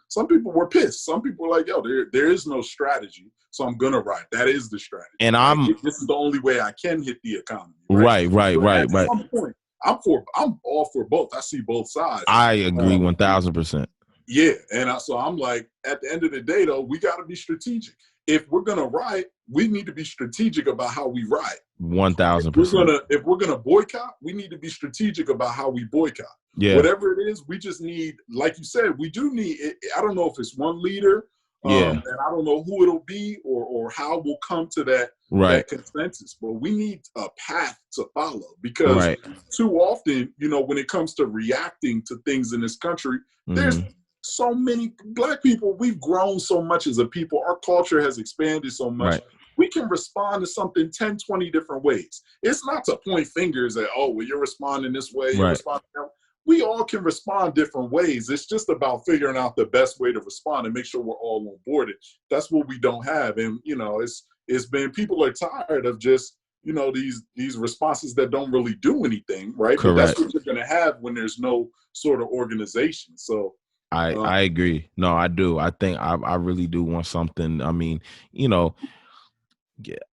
Some people were pissed. Some people were like, "Yo, there is no strategy, so I'm gonna ride. That is the strategy. And this is the only way I can hit the economy." Right. At some point, I'm all for both. I see both sides.
I agree 1,000%.
Yeah, and so I'm like, at the end of the day, though, we got to be strategic. If we're gonna ride, we need to be strategic about how we ride.
1,000%.
If we're gonna boycott, we need to be strategic about how we boycott.
Yeah.
Whatever it is, we just need, like you said, we do need. I don't know if it's one leader, and I don't know who it'll be or how we'll come to that consensus. But we need a path to follow, because too often, when it comes to reacting to things in this country, there's so many Black people. We've grown so much as a people. Our culture has expanded so much. We can respond to something 10, 20 different ways. It's not to point fingers at, oh, well, you're responding this way, you're responding that way. We all can respond different ways. It's just about figuring out the best way to respond and make sure we're all on board. That's what we don't have. And, it's been, people are tired of just, these responses that don't really do anything, right?
Correct.
But that's what you're going to have when there's no sort of organization. So
I agree. No, I do. I think I really do want something. I mean,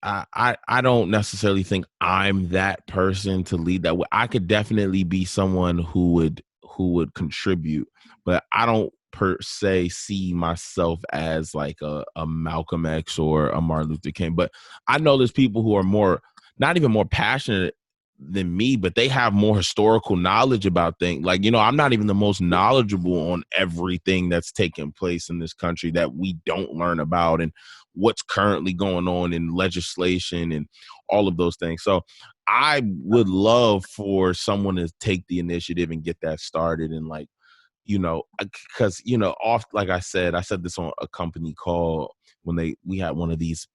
I don't necessarily think I'm that person to lead that way. I could definitely be someone who would contribute, but I don't per se see myself as like a Malcolm X or a Martin Luther King. But I know there's people who are not even more passionate than me, but they have more historical knowledge about things. Like, I'm not even the most knowledgeable on everything that's taking place in this country that we don't learn about, and what's currently going on in legislation and all of those things. So I would love for someone to take the initiative and get that started. And like, because, like I said this on a company call when we had one of these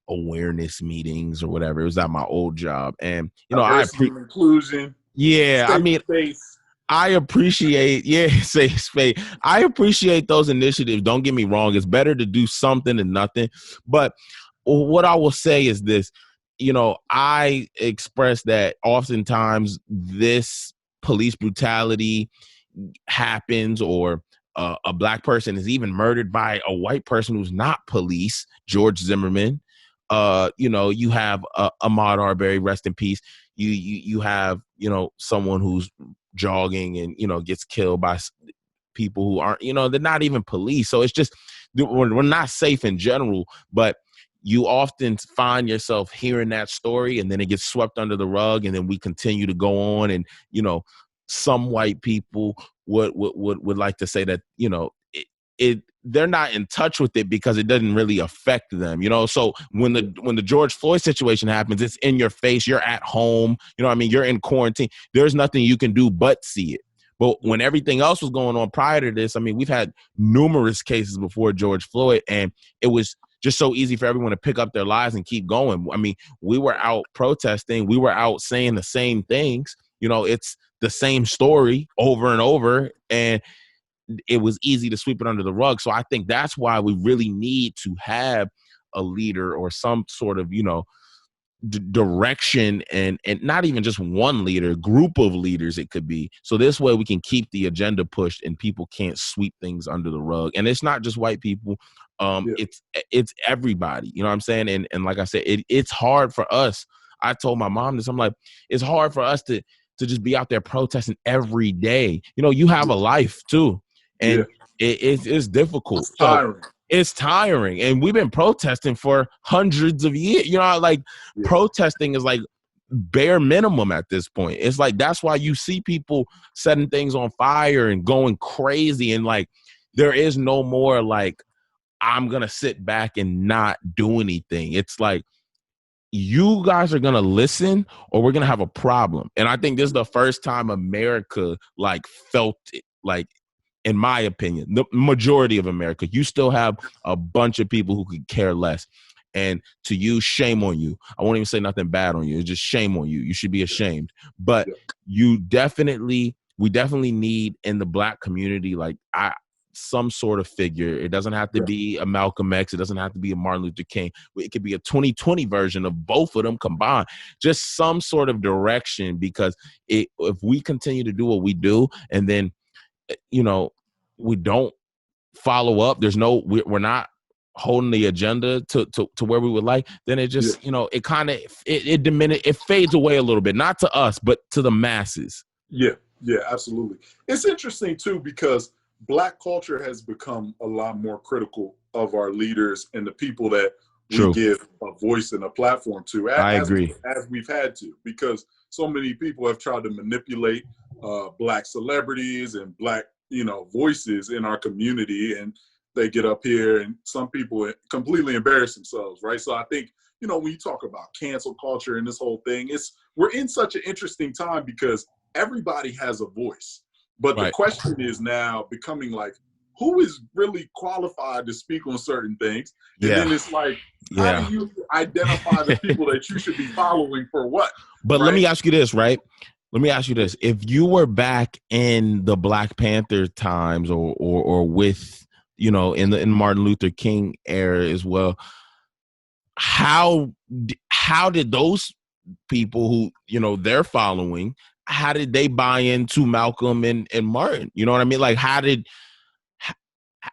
awareness meetings or whatever. It was at my old job. And,
inclusion.
Yeah. I mean, I appreciate, safe space. I appreciate those initiatives. Don't get me wrong. It's better to do something than nothing. But what I will say is this, I express that oftentimes this police brutality happens, or a Black person is even murdered by a white person who's not police, George Zimmerman. You have Ahmaud Arbery, rest in peace. You have, someone who's jogging and, gets killed by people who aren't, they're not even police. So it's just, we're not safe in general, but you often find yourself hearing that story and then it gets swept under the rug, and then we continue to go on. And, some white people would like to say that, they're not in touch with it because it doesn't really affect them, So when the George Floyd situation happens, it's in your face. You're at home. You're in quarantine. There's nothing you can do but see it. But when everything else was going on prior to this, I mean, we've had numerous cases before George Floyd, and it was just so easy for everyone to pick up their lives and keep going. I mean, we were out protesting. We were out saying the same things. You know, it's the same story over and over, and it was easy to sweep it under the rug. So I think that's why we really need to have a leader or some sort of, you know, direction, and not even just one leader, group of leaders it could be. So this way we can keep the agenda pushed and people can't sweep things under the rug. And it's not just white people. It's everybody, you know what I'm saying? And like I said, it's hard for us. I told my mom this, I'm like, it's hard for us to just be out there protesting every day. You know, you have a life too. And it's difficult.
It's tiring.
It's tiring. And we've been protesting for hundreds of years. You know, like protesting is like bare minimum at this point. It's like, that's why you see people setting things on fire and going crazy. And like, there is no more like, I'm going to sit back and not do anything. It's like, you guys are going to listen or we're going to have a problem. And I think this is the first time America like felt it, like, in my opinion, the majority of America. You still have a bunch of people who could care less. And to you, shame on you. I won't even say nothing bad on you. It's just shame on you. You should be ashamed. But we definitely need in the Black community, like some sort of figure. It doesn't have to be a Malcolm X. It doesn't have to be a Martin Luther King. It could be a 2020 version of both of them combined. Just some sort of direction, because if we continue to do what we do and then, you know, we don't follow up, we're not holding the agenda to where we would like, then it just, you know, it kind of, it fades away a little bit, not to us, but to the masses.
Yeah, absolutely. It's interesting too, because Black culture has become a lot more critical of our leaders and the people that we give a voice and a platform to.
I agree.
As we've had to, because so many people have tried to manipulate Black celebrities and Black, you know, voices in our community, and they get up here and some people completely embarrass themselves, right? So I think, you know, when you talk about cancel culture and this whole thing, we're in such an interesting time because everybody has a voice. But the question is now becoming like, who is really qualified to speak on certain things? And then it's like, how do you identify the people that you should be following for what?
But let me ask you this, right? Let me ask you this. If you were back in the Black Panther times or with, you know, in Martin Luther King era as well, how did those people who, you know, they're following, how did they buy into Malcolm and Martin? You know what I mean? Like,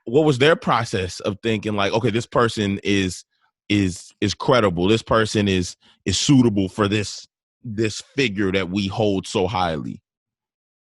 what was their process of thinking like, okay, this person is credible. This person is suitable for this figure that we hold so highly?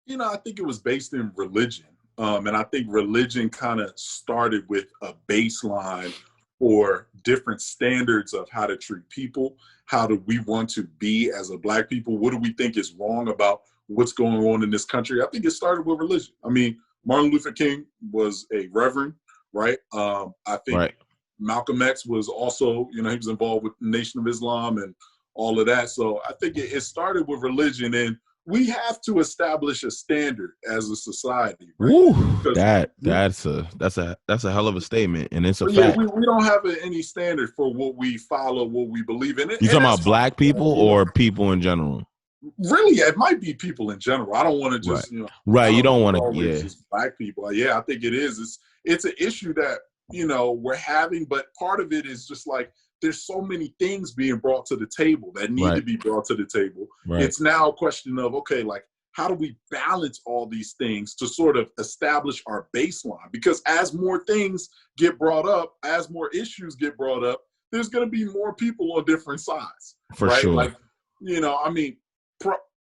You know, I think it was based in religion. And I think religion kind of started with a baseline for different standards of how to treat people. How do we want to be as a Black people? What do we think is wrong about what's going on in this country? I think it started with religion. I mean, Martin Luther King was a reverend, right? I think Malcolm X was also, you know, he was involved with the Nation of Islam and all of that. So I think it started with religion, and we have to establish a standard as a society. Right?
Ooh, that's a hell of a statement, and it's a fact.
We don't have any standard for what we follow, what we believe in.
You talking about Black people or people in general?
Really, it might be people in general. I don't want to just, you know,
you don't want to,
just Black people. Yeah, I think it is. It's an issue that, you know, we're having, but part of it is just like, there's so many things being brought to the table that need to be brought to the table. It's now a question of, okay, like, how do we balance all these things to sort of establish our baseline? Because as more things get brought up, as more issues get brought up, there's going to be more people on different sides.
For sure.
Like, you know, I mean,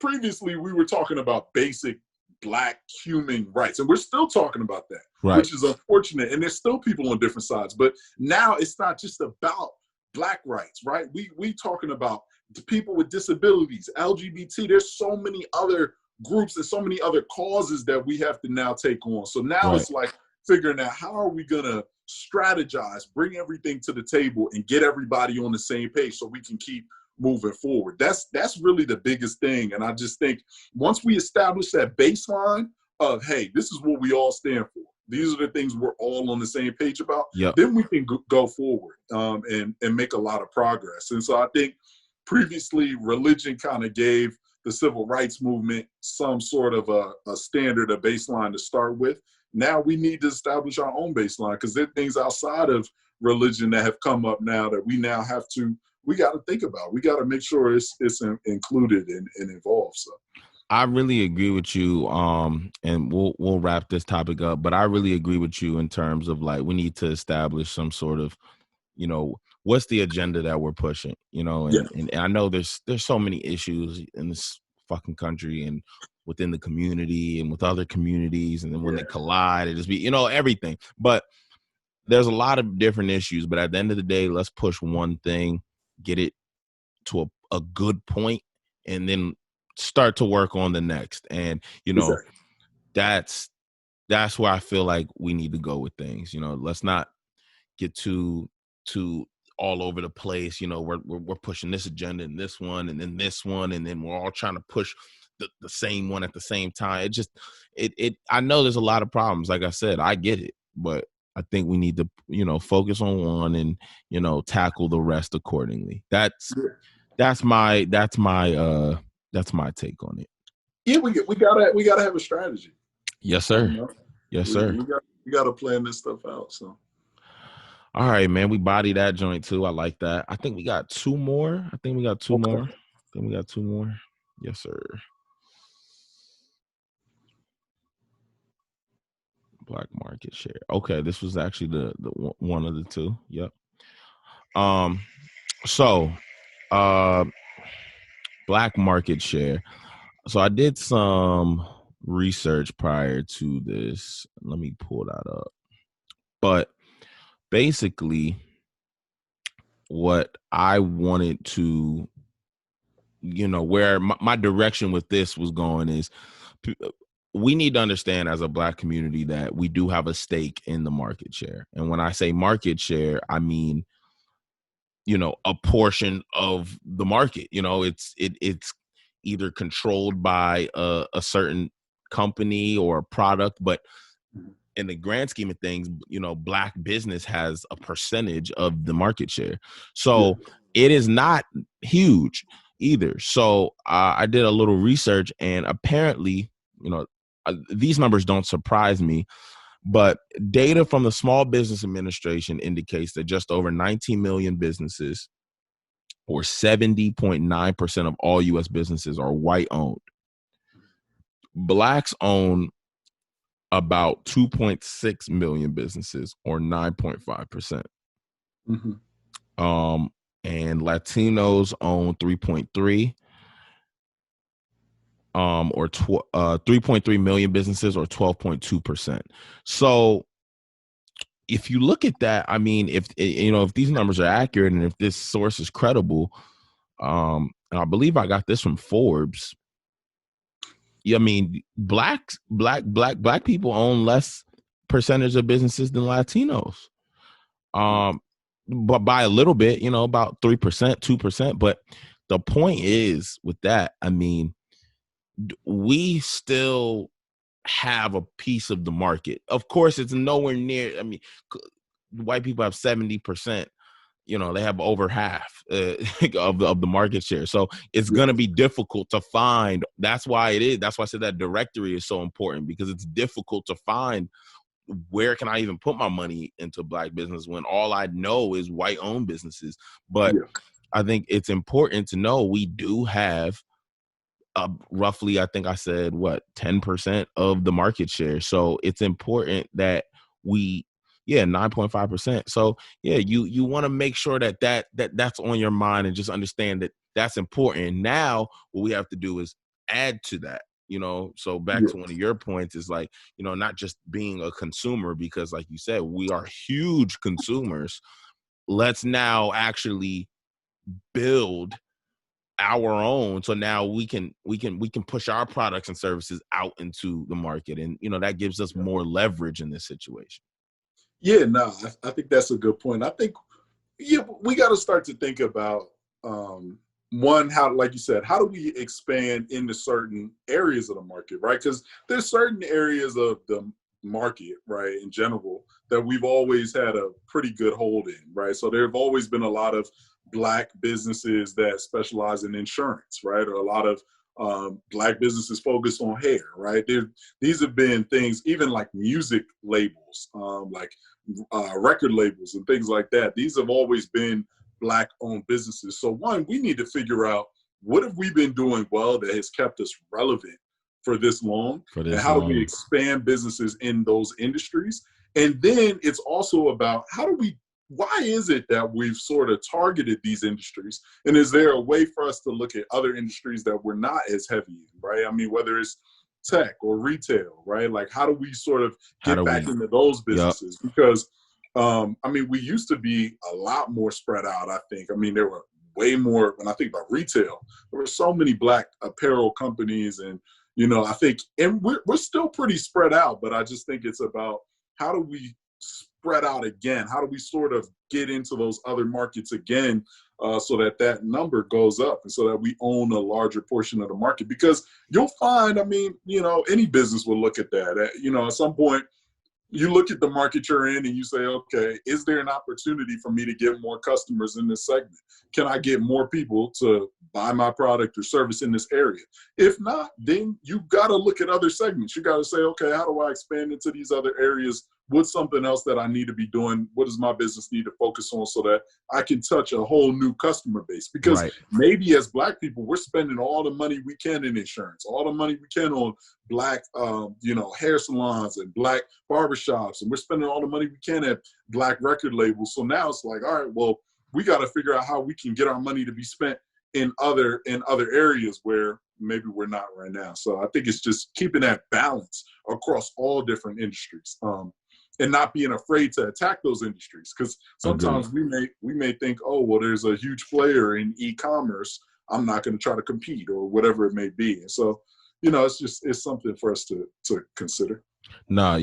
previously we were talking about basic Black human rights, and we're still talking about that, which is unfortunate. And there's still people on different sides. But now it's not just about Black rights, right? We talking about the people with disabilities, LGBT. There's so many other groups and so many other causes that we have to now take on. So now it's like figuring out, how are we gonna strategize, bring everything to the table, and get everybody on the same page so we can keep moving forward. That's really the biggest thing. And I just think once we establish that baseline of, hey, this is what we all stand for. These are the things we're all on the same page about.
Yep.
Then we can go forward and make a lot of progress. And so I think previously religion kind of gave the civil rights movement some sort of a standard, a baseline to start with. Now we need to establish our own baseline, because there are things outside of religion that have come up now that we now have to, we got to think about. We got to make sure it's included and involved. So
I really agree with you. And we'll wrap this topic up, but I really agree with you in terms of like, we need to establish some sort of, you know, what's the agenda that we're pushing, you know, and I know there's so many issues in this fucking country and within the community and with other communities. And then when they collide, it just be, you know, everything. But there's a lot of different issues. But at the end of the day, let's push one thing, get it to a good point, and then start to work on the next. And, you know, that's where I feel like we need to go with things. You know, let's not get too all over the place. You know, we're pushing this agenda and this one and then this one, and then we're all trying to push the same one at the same time. It just I know there's a lot of problems. Like I said, I get it, but I think we need to, you know, focus on one and, you know, tackle the rest accordingly. That's my take on it.
Yeah, we gotta have a strategy.
Yes, sir.
You know?
Yes, sir.
We gotta plan this stuff out. So.
All right, man. We body that joint too. I like that. I think we got two more. Yes, sir. Black market share. Okay, this was actually the one of the two. Yep. So black market share. So I did some research prior to this. Let me pull that up. But basically, what I wanted to, you know, where my direction with this was going is, we need to understand as a Black community that we do have a stake in the market share. And when I say market share, I mean, you know, a portion of the market. You know, it's either controlled by a certain company or a product, but in the grand scheme of things, you know, Black business has a percentage of the market share. So it is not huge either. So I did a little research, and apparently, you know, these numbers don't surprise me, but data from the Small Business Administration indicates that just over 19 million businesses, or 70.9% of all U.S. businesses, are white owned. Blacks own about 2.6 million businesses, or 9.5%. And Latinos own 3.3, or 3.3 million businesses, or 12.2%. So if you look at that, I mean, if you know, if these numbers are accurate and if this source is credible, and I believe I got this from Forbes. Yeah, I mean, black people own less percentage of businesses than Latinos. But by a little bit, you know, about 3%, 2%. But the point is with that, I mean, we still have a piece of the market. Of course, it's nowhere near. I mean, white people have 70%. You know, they have over half of the market share. So it's going to be difficult to find. That's why it is. That's why I said that directory is so important, because it's difficult to find where can I even put my money into Black business when all I know is white owned businesses. But I think it's important to know we do have roughly, I think I said, 10% of the market share. So it's important that we, 9.5%. So you want to make sure that's on your mind, and just understand that that's important. Now, what we have to do is add to that, you know. So back to one of your points is like, you know, not just being a consumer, because like you said, we are huge consumers. Let's now actually build our own, so now we can push our products and services out into the market, and you know, that gives us more leverage in this situation.
I think that's a good point. I think we got to start to think about one, how, like you said, how do we expand into certain areas of the market, right? Because there's certain areas of the market, right, in general, that we've always had a pretty good hold in, right? So there have always been a lot of Black businesses that specialize in insurance, right? Or a lot of Black businesses focused on hair, right? These have been things, even like music labels, like record labels and things like that. These have always been Black-owned businesses. So one, we need to figure out, what have we been doing well that has kept us relevant for this long? And how do we expand businesses in those industries? And then it's also about, why is it that we've sort of targeted these industries? And is there a way for us to look at other industries that we're not as heavy in, right? I mean, whether it's tech or retail, right? Like, how do we sort of get back into those businesses? Yep. Because I mean, we used to be a lot more spread out, I think. I mean, there were way more, when I think about retail, there were so many Black apparel companies, and, you know, I think, and we're still pretty spread out, but I just think it's about, how do we spread out again? How do we sort of get into those other markets again, so that number goes up, and so that we own a larger portion of the market? Because you'll find, I mean, you know, any business will look at that. You know, at some point, you look at the market you're in and you say, okay, is there an opportunity for me to get more customers in this segment? Can I get more people to buy my product or service in this area? If not, then you've got to look at other segments. You got to say, okay, how do I expand into these other areas? What's something else that I need to be doing? What does my business need to focus on so that I can touch a whole new customer base? Because maybe as Black people, we're spending all the money we can in insurance, all the money we can on Black, you know, hair salons and Black barbershops, and we're spending all the money we can at Black record labels. So now it's like, all right, well, we got to figure out how we can get our money to be spent in other areas where maybe we're not right now. So I think it's just keeping that balance across all different industries. And not being afraid to attack those industries, because sometimes we may think, oh, well, there's a huge player in e-commerce, I'm not going to try to compete, or whatever it may be. And so, you know, it's something for us to consider.
No,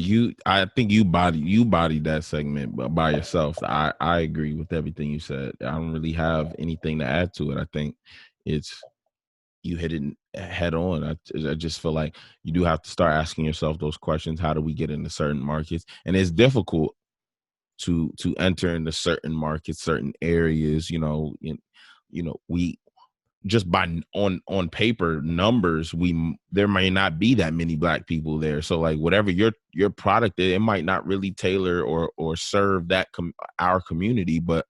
I think you bodied that segment by yourself. I agree with everything you said. I don't really have anything to add to it. I think you hit it head on. I just feel like you do have to start asking yourself those questions. How do we get into certain markets? And it's difficult to enter into certain markets, certain areas. You know, we just by on paper numbers, there may not be that many Black people there. So like whatever your product is, it might not really tailor or serve that our community, but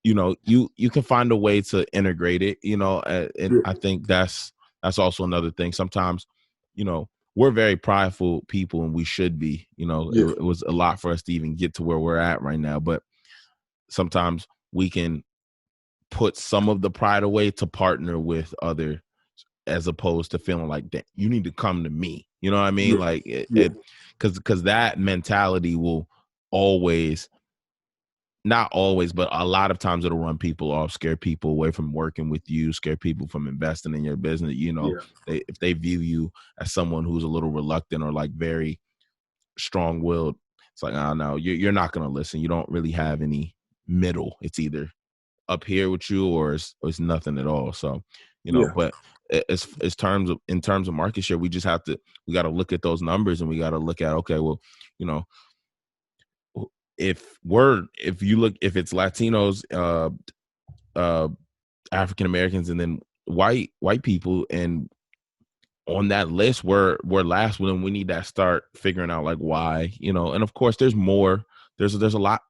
you know, you can find a way to integrate it, you know, and I think that's also another thing. Sometimes, you know, we're very prideful people, and we should be, you know, it was a lot for us to even get to where we're at right now. But sometimes we can put some of the pride away to partner with others, as opposed to feeling like that you need to come to me. You know what I mean? Like because that mentality will always, not always, but a lot of times it'll run people off, scare people away from working with you, scare people from investing in your business. You know, if they view you as someone who's a little reluctant or like very strong-willed, it's like, oh no, you're not going to listen. You don't really have any middle. It's either up here with you or it's nothing at all. So, you know, but in terms of market share, we got to look at those numbers, and we got to look at, okay, well, you know, if it's Latinos, African Americans, and then white people, and on that list we're last, when we need to start figuring out like why, you know. And of course there's more, there's a lot,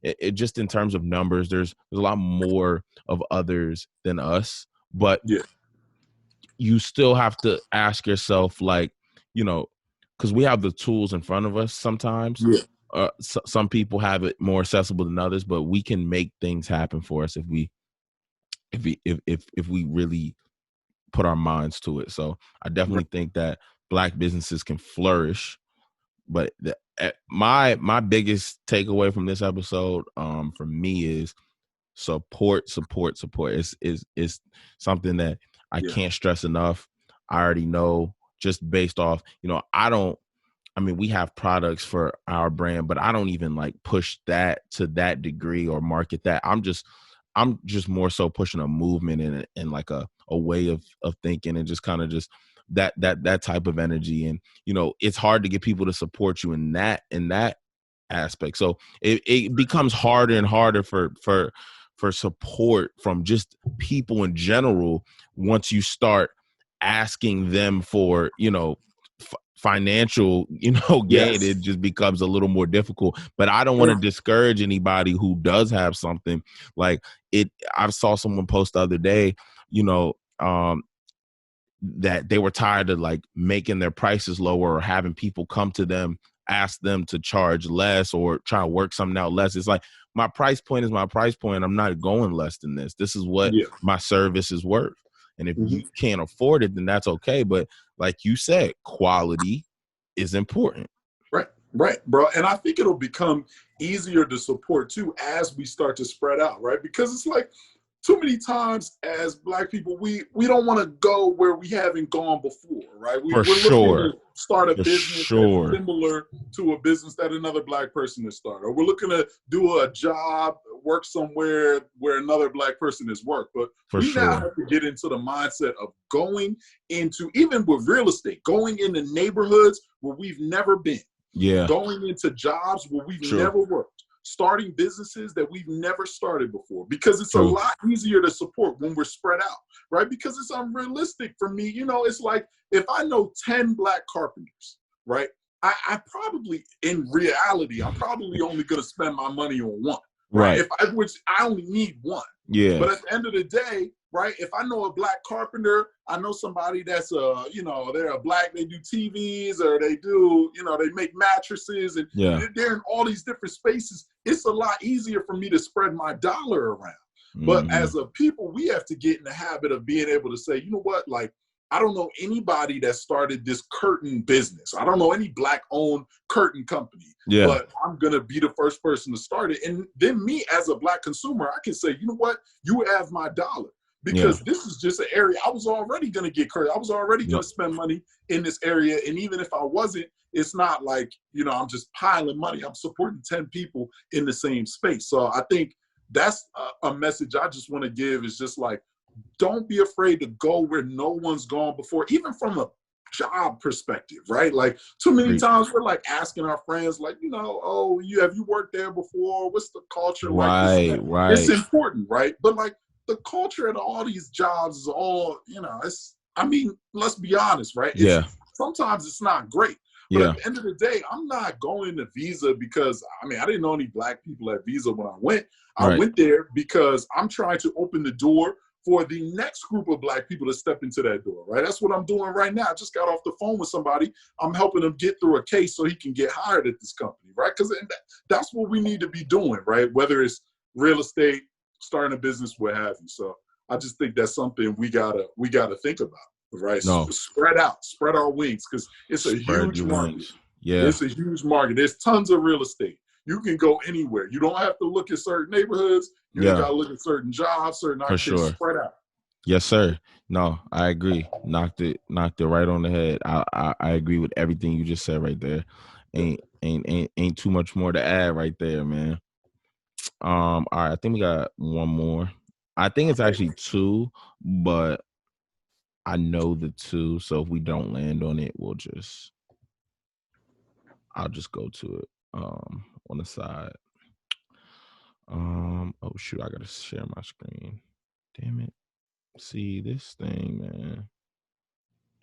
it just in terms of numbers, there's a lot more of others than us, but you still have to ask yourself, like, you know, because we have the tools in front of us sometimes. Some people have it more accessible than others, but we can make things happen for us if we really put our minds to it. So I definitely think that Black businesses can flourish. But my biggest takeaway from this episode, for me, is support. It's something that I can't stress enough. I already know, just based off, you know, we have products for our brand, but I don't even like push that to that degree or market that. I'm just more so pushing a movement and like a way of thinking, and just kind of just that type of energy. And, you know, it's hard to get people to support you in that aspect. So it becomes harder and harder for support from just people in general once you start asking them for, you know, financial, you know, gain.
Yes.
It just becomes a little more difficult. But I don't want to discourage anybody who does have something like it. I saw someone post the other day, you know, that they were tired of like making their prices lower or having people come to them, ask them to charge less or try to work something out less. It's like, my price point is my price point. I'm not going less than this. This is what my service is worth. And if you can't afford it, then that's okay. But like you said, quality is important.
Right, bro. And I think it'll become easier to support too as we start to spread out, right? Because it's like, too many times as Black people, we don't want to go where we haven't gone before, right? We're looking to start a business that's similar to a business that another Black person has started. Or we're looking to do a job, work somewhere where another Black person has worked. But we now have to get into the mindset of going into, even with real estate, going into neighborhoods where we've never been.
Yeah.
Going into jobs where we've never worked. Starting businesses that we've never started before, because it's a lot easier to support when we're spread out, right? Because it's unrealistic for me. You know, it's like, if I know 10 Black carpenters, right? I probably, in reality, I'm probably only going to spend my money on one, right? Which I only need one. Yeah. But at the end of the day, right, if I know a Black carpenter, I know somebody that's you know, they're a Black, they do TVs, or they do, you know, they make mattresses, and they're in all these different spaces. It's a lot easier for me to spread my dollar around. But as a people, we have to get in the habit of being able to say, you know what, like, I don't know anybody that started this curtain business. I don't know any Black-owned curtain company, but I'm going to be the first person to start it. And then me, as a Black consumer, I can say, you know what, you have my dollar. Because this is just an area I was already going to get credit. I was already going to spend money in this area. And even if I wasn't, it's not like, you know, I'm just piling money. I'm supporting 10 people in the same space. So I think that's a message I just want to give, is just like, don't be afraid to go where no one's gone before, even from a job perspective, right? Like, too many times we're like asking our friends, like, you know, oh, have you worked there before? What's the culture like? Right. It's important, right? But like, the culture at all these jobs is all, you know, it's, I mean, let's be honest, right? Sometimes it's not great. But at the end of the day, I'm not going to Visa because, I mean, I didn't know any Black people at Visa when I went. I went there because I'm trying to open the door for the next group of Black people to step into that door, right? That's what I'm doing right now. I just got off the phone with somebody. I'm helping him get through a case so he can get hired at this company, right? Because that's what we need to be doing, right? Whether it's real estate, starting a business, what have you. So I just think that's something we gotta think about, right? No. Spread out, spread our wings, because it's a huge market. Yeah, it's a huge market. There's tons of real estate. You can go anywhere. You don't have to look at certain neighborhoods. You gotta look at certain jobs, certain occupations. Spread out.
Yes, sir. No, I agree. Knocked it right on the head. I agree with everything you just said right there. Ain't too much more to add right there, man. All right, I think we got one more. I think it's actually two, but I know the two, so if we don't land on it, I'll just go to it on the side. Oh shoot, I gotta share my screen. Damn it. See this thing, man.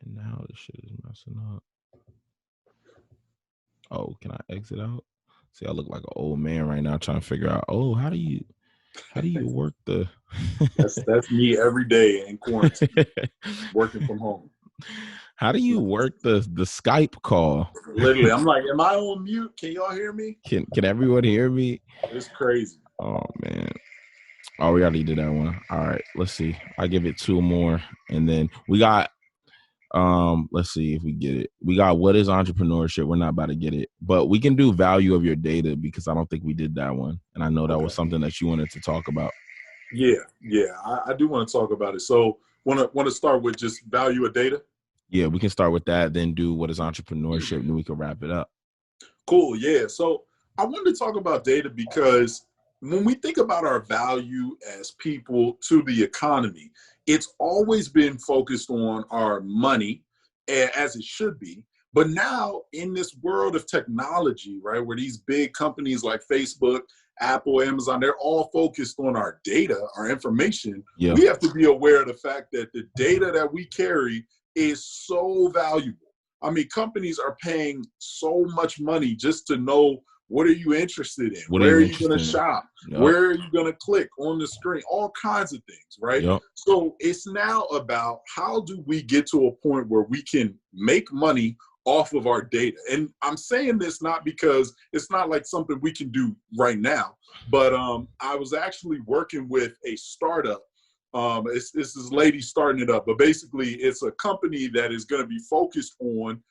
And now this shit is messing up. Oh, can I exit out? See, I look like an old man right now trying to figure out, how do you work the
that's me every day in quarantine, working from home.
How do you work the Skype call?
Literally, I'm like, am I on mute? Can y'all hear me?
Can everyone hear me?
It's crazy.
Oh man. Oh, we already did that one. All right, let's see. I give it two more, and then we got let's see if we get it. We got what is entrepreneurship. We're not about to get it, but we can do value of your data, because I don't think we did that one, and I know that was something that you wanted to talk about.
Yeah, I do want to talk about it. So want to start with just value of data.
Yeah, we can start with that, then do what is entrepreneurship, and then we can wrap it up.
Cool. Yeah. So I wanted to talk about data because when we think about our value as people to the economy, it's always been focused on our money, as it should be. But now in this world of technology, right, where these big companies like Facebook, Apple, Amazon, they're all focused on our data, our information.
Yeah.
We have to be aware of the fact that the data that we carry is so valuable. I mean, companies are paying so much money just to know, what are you interested in?
What are
Where
you
are you going to
interested in?
shop?
Yep.
Where are you going to click on the screen? All kinds of things, right?
Yep.
So it's now about, how do we get to a point where we can make money off of our data? And I'm saying this not because it's not like something we can do right now, but I was actually working with a startup. It's this lady starting it up, but basically it's a company that is going to be focused on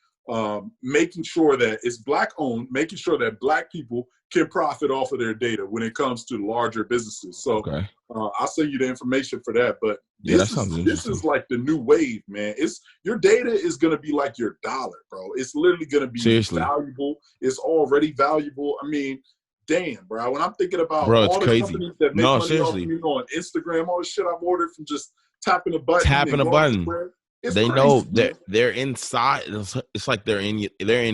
making sure that it's Black owned, making sure that Black people can profit off of their data when it comes to larger businesses. So
Okay.
I'll send you the information for that. But
Yeah, that
this
sounds
is
interesting.
like the new wave, man. It's, your data is gonna be like your dollar, bro. It's literally gonna be
Seriously.
valuable. It's already valuable. I mean, damn, bro. When I'm thinking about
Bro, it's
all the
crazy.
companies that make
No,
money off
seriously.
me on Instagram, all the shit I've ordered from just tapping a button,
Tapping
and
a
going
button.
somewhere, it's
They
crazy.
know that they're inside. It's like they're in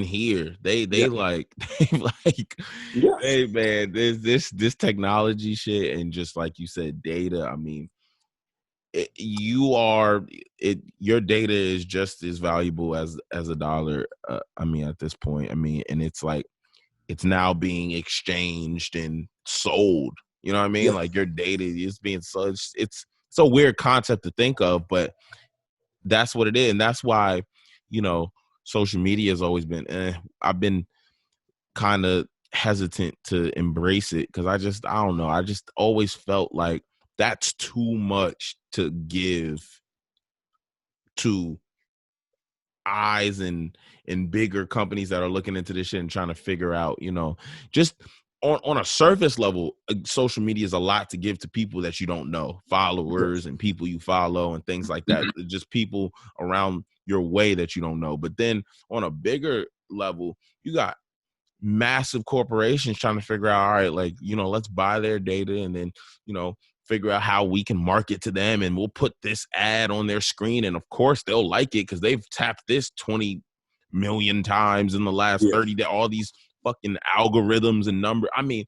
here. They
Yeah.
like they like,
Yes.
hey man, this technology shit, and just like you said, data. I mean, your data is just as valuable as a dollar. I mean, at this point, I mean, and it's like, it's now being exchanged and sold. You know what I mean?
Yeah.
Like, your data is being sold. It's a weird concept to think of, but that's what it is. And that's why, you know, social media has always been, I've been kind of hesitant to embrace it, because I don't know. I just always felt like that's too much to give to eyes and bigger companies that are looking into this shit and trying to figure out, you know, just on a surface level, social media is a lot to give to people that you don't know, followers and people you follow and things like that. Just people around your way that you don't know. But then on a bigger level, you got massive corporations trying to figure out, all right, like, you know, let's buy their data and then, you know, figure out how we can market to them, and we'll put this ad on their screen, and of course they'll like it because they've tapped this 20 million times in the last 30 days. All these fucking algorithms and number. I mean,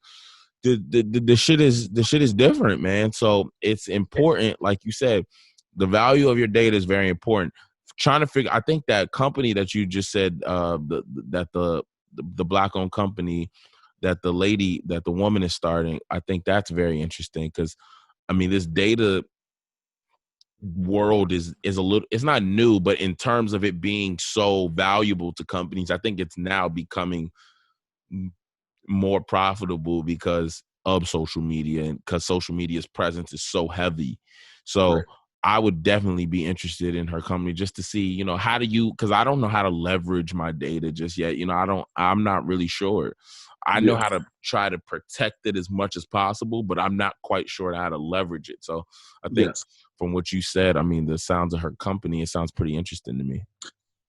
the shit is different, man. So it's important, like you said, the value of your data is very important. Trying to figure, I think that company that you just said, the Black owned company that the woman is starting, I think that's very interesting, because I mean, this data world is a little, it's not new, but in terms of it being so valuable to companies, I think it's now becoming more profitable because of social media, and because social media's presence is so heavy. So I would definitely be interested in her company, just to see, you know, how do you, because I don't know how to leverage my data just yet. You know, I'm not really sure. I know how to try to protect it as much as possible, but I'm not quite sure how to leverage it. So I think from what you said, I mean, the sounds of her company, it sounds pretty interesting to me.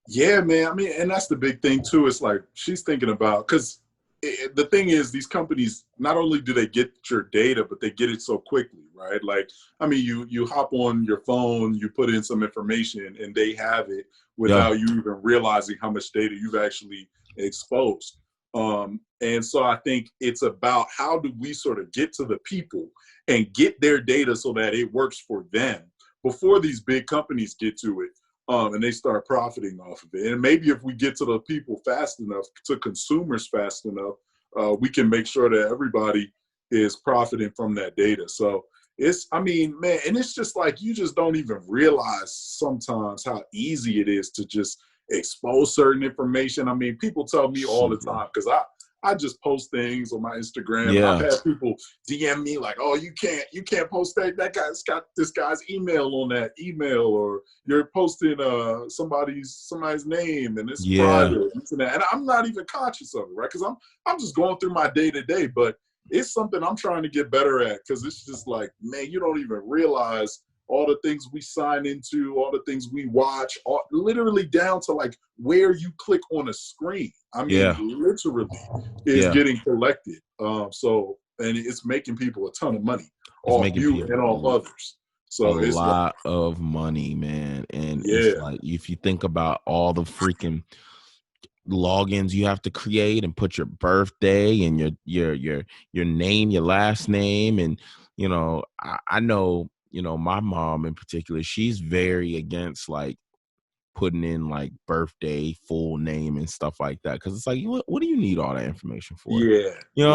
Yeah, man. I mean, and that's the big thing too. It's like, she's thinking about, because the thing is, these companies, not only do they get your data, but they get it so quickly, right? Like, I mean, you hop on your phone, you put in some information, and they have it without you even realizing how much data you've actually exposed. And so I think it's about, how do we sort of get to the people and get their data so that it works for them before these big companies get to it. And they start profiting off of it. And maybe if we get to the people fast enough, to consumers fast enough, we can make sure that everybody is profiting from that data. So it's, I mean, man, and it's just like, you just don't even realize sometimes how easy it is to just expose certain information. I mean, people tell me all the time, because I just post things on my Instagram. And I've had people DM me like, "Oh, you can't post that. That guy's got this guy's email on that email, or you're posting somebody's name and it's private." And I'm not even conscious of it, right? Because I'm just going through my day to day. But it's something I'm trying to get better at, because it's just like, man, you don't even realize all the things we sign into, all the things we watch, literally down to like where you click on a screen. I mean, literally is getting collected. So and it's making people a ton of money,
It's
off
making
you
people
and off others.
a
So it's like,
lot of money, man. And it's
yeah,
like, if you think about all the freaking logins you have to create and put your birthday and your name, your last name, and I know, my mom in particular, she's very against like putting in like birthday, full name, and stuff like that, because it's like, what do you need all that information for?
yeah,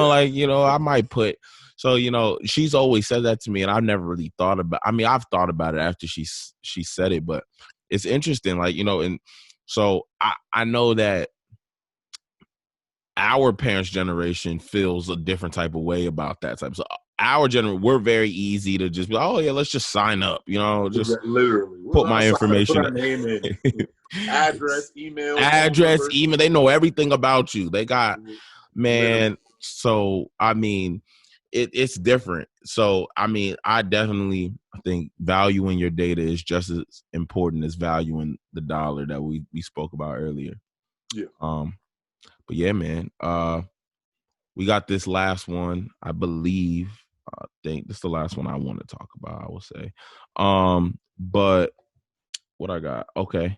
Like, I might put, so she's always said that to me, and I've never really thought about, I mean, I've thought about it after she said it, but it's interesting, like, and so I know that our parents' generation feels a different type of way about that type. So our generation, we're very easy to just be like, oh yeah, let's just sign up, just
literally.
put
Well,
my
put
information,
our name in, address, email, phone
address,
number.
email. They know everything about you. They got,
Literally.
man. So I mean, it's different. So I mean, I think valuing your data is just as important as valuing the dollar that we spoke about earlier.
Yeah.
But yeah, man. We got this last one, I believe. I think this is the last one I want to talk about, I will say. But what I got? Okay.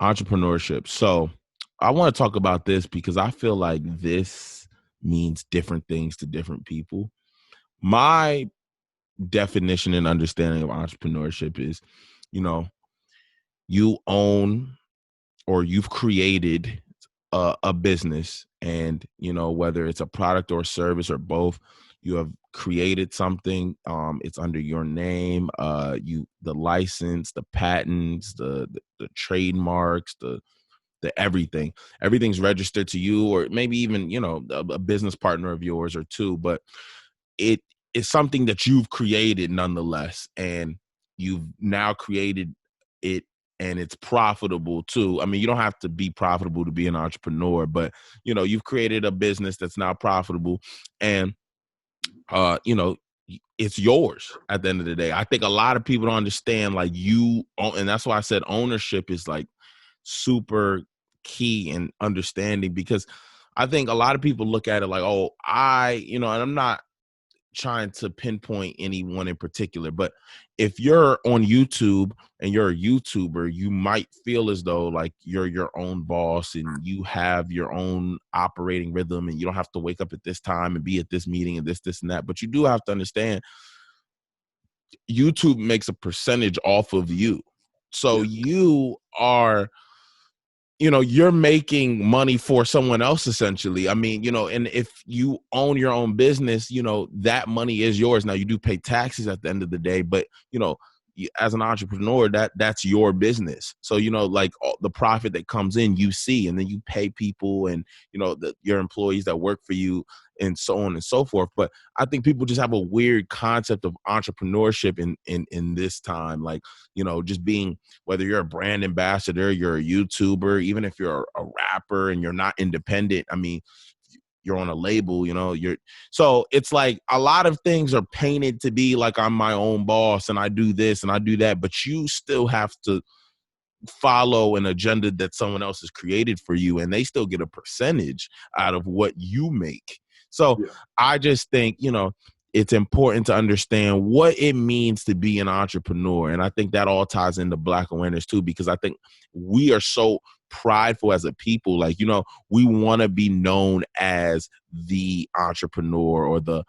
Entrepreneurship. So I want to talk about this because I feel like this means different things to different people. My definition and understanding of entrepreneurship is, you own or you've created a business, and whether it's a product or a service or both, you have created something. It's under your name. The license, the patents, the trademarks, the everything's registered to you, or maybe even a business partner of yours or two, but it is something that you've created nonetheless, and you've now created it, and it's profitable too. I mean, you don't have to be profitable to be an entrepreneur, but you've created a business that's now profitable, and it's yours at the end of the day. I think a lot of people don't understand, like, and that's why I said ownership is like super key in understanding, because I think a lot of people look at it like, oh, and I'm not trying to pinpoint anyone in particular, but if you're on YouTube and you're a YouTuber, you might feel as though like you're your own boss and you have your own operating rhythm, and you don't have to wake up at this time and be at this meeting and this and that. But you do have to understand, YouTube makes a percentage off of you. So you are, you're making money for someone else, essentially. I mean, and if you own your own business, that money is yours. Now, you do pay taxes at the end of the day, but, as an entrepreneur, that's your business. So, like all the profit that comes in, you see, and then you pay people and, your employees that work for you, and so on and so forth. But I think people just have a weird concept of entrepreneurship in this time, like, just being, whether you're a brand ambassador, you're a YouTuber, even if you're a rapper and you're not independent, I mean, you're on a label, so it's like a lot of things are painted to be like, I'm my own boss and I do this and I do that, but you still have to follow an agenda that someone else has created for you, and they still get a percentage out of what you make. So I just think, it's important to understand what it means to be an entrepreneur. And I think that all ties into Black awareness too, because I think we are so prideful as a people. Like, we want to be known as the entrepreneur, or the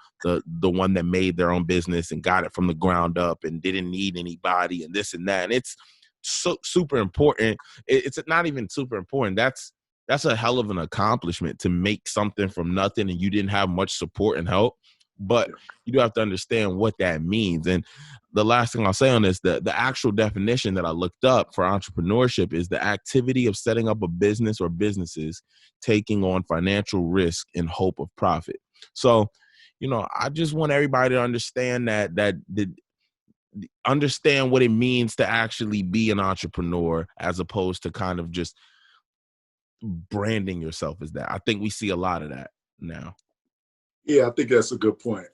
one that made their own business and got it from the ground up and didn't need anybody and this and that. And it's so super important. It's not even super important. That's a hell of an accomplishment, to make something from nothing and you didn't have much support and help. But you do have to understand what that means. And the last thing I'll say on this, the actual definition that I looked up for entrepreneurship is the activity of setting up a business or businesses, taking on financial risk in hope of profit. So, I just want everybody to understand understand what it means to actually be an entrepreneur, as opposed to kind of just branding yourself as that. I think we see a lot of that now.
Yeah, I think that's a good point.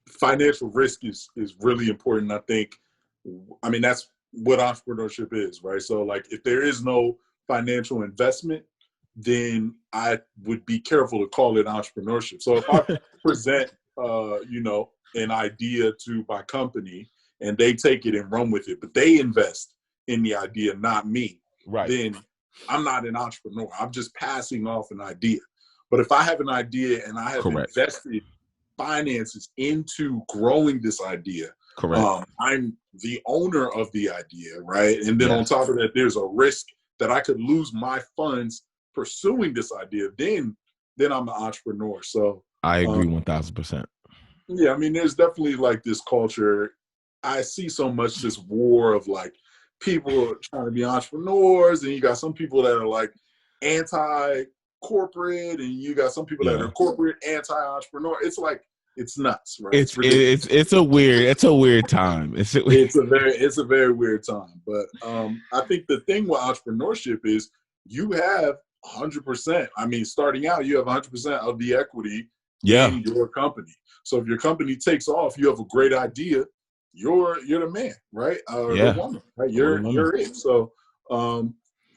Financial risk is really important. I mean, that's what entrepreneurship is, right? So like, if there is no financial investment, then I would be careful to call it entrepreneurship. So if I present an idea to my company and they take it and run with it, but they invest in the idea, not me,
Right.
then I'm not an entrepreneur. I'm just passing off an idea. But if I have an idea and I have invested finances into growing this idea, I'm the owner of the idea, right? And then on top of that, there's a risk that I could lose my funds pursuing this idea. Then I'm an entrepreneur. So
I agree 1,000%.
Yeah, I mean, there's definitely like this culture. I see so much this war of like people trying to be entrepreneurs, and you got some people that are like anti-corporate, and you got some people that are corporate anti-entrepreneur. It's like it's nuts, right?
It's a weird time. It's
a very weird time. But I think the thing with entrepreneurship is you have 100%. I mean, starting out, you have 100% of the equity in your company. So if your company takes off, you have a great idea, you're the man, right? Or the woman, right? You're it. So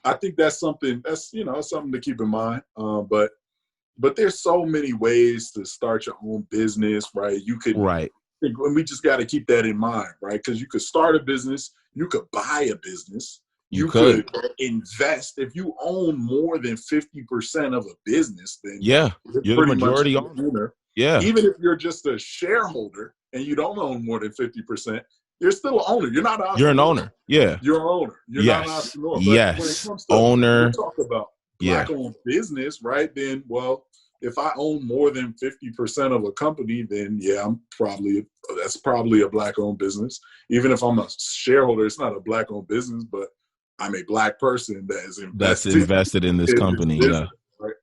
I think that's something something to keep in mind. But there's so many ways to start your own business, right? You could and we just got to keep that in mind, right? Because you could start a business, you could buy a business, you could invest. If you own more than 50% of a business, then
you're the majority
owner. Yeah. Even if you're just a shareholder and you don't own more than 50%, you're still an owner. You're not an entrepreneur.
You're an owner. Yeah.
You're an owner. You're not an entrepreneur. But when it comes to
owner.
Talk about Black-owned business, right? Then, well, if I own more than 50% of a company, then that's probably a Black-owned business. Even if I'm a shareholder, it's not a Black-owned business, but I'm a Black person that's
invested in this company.
Business, right?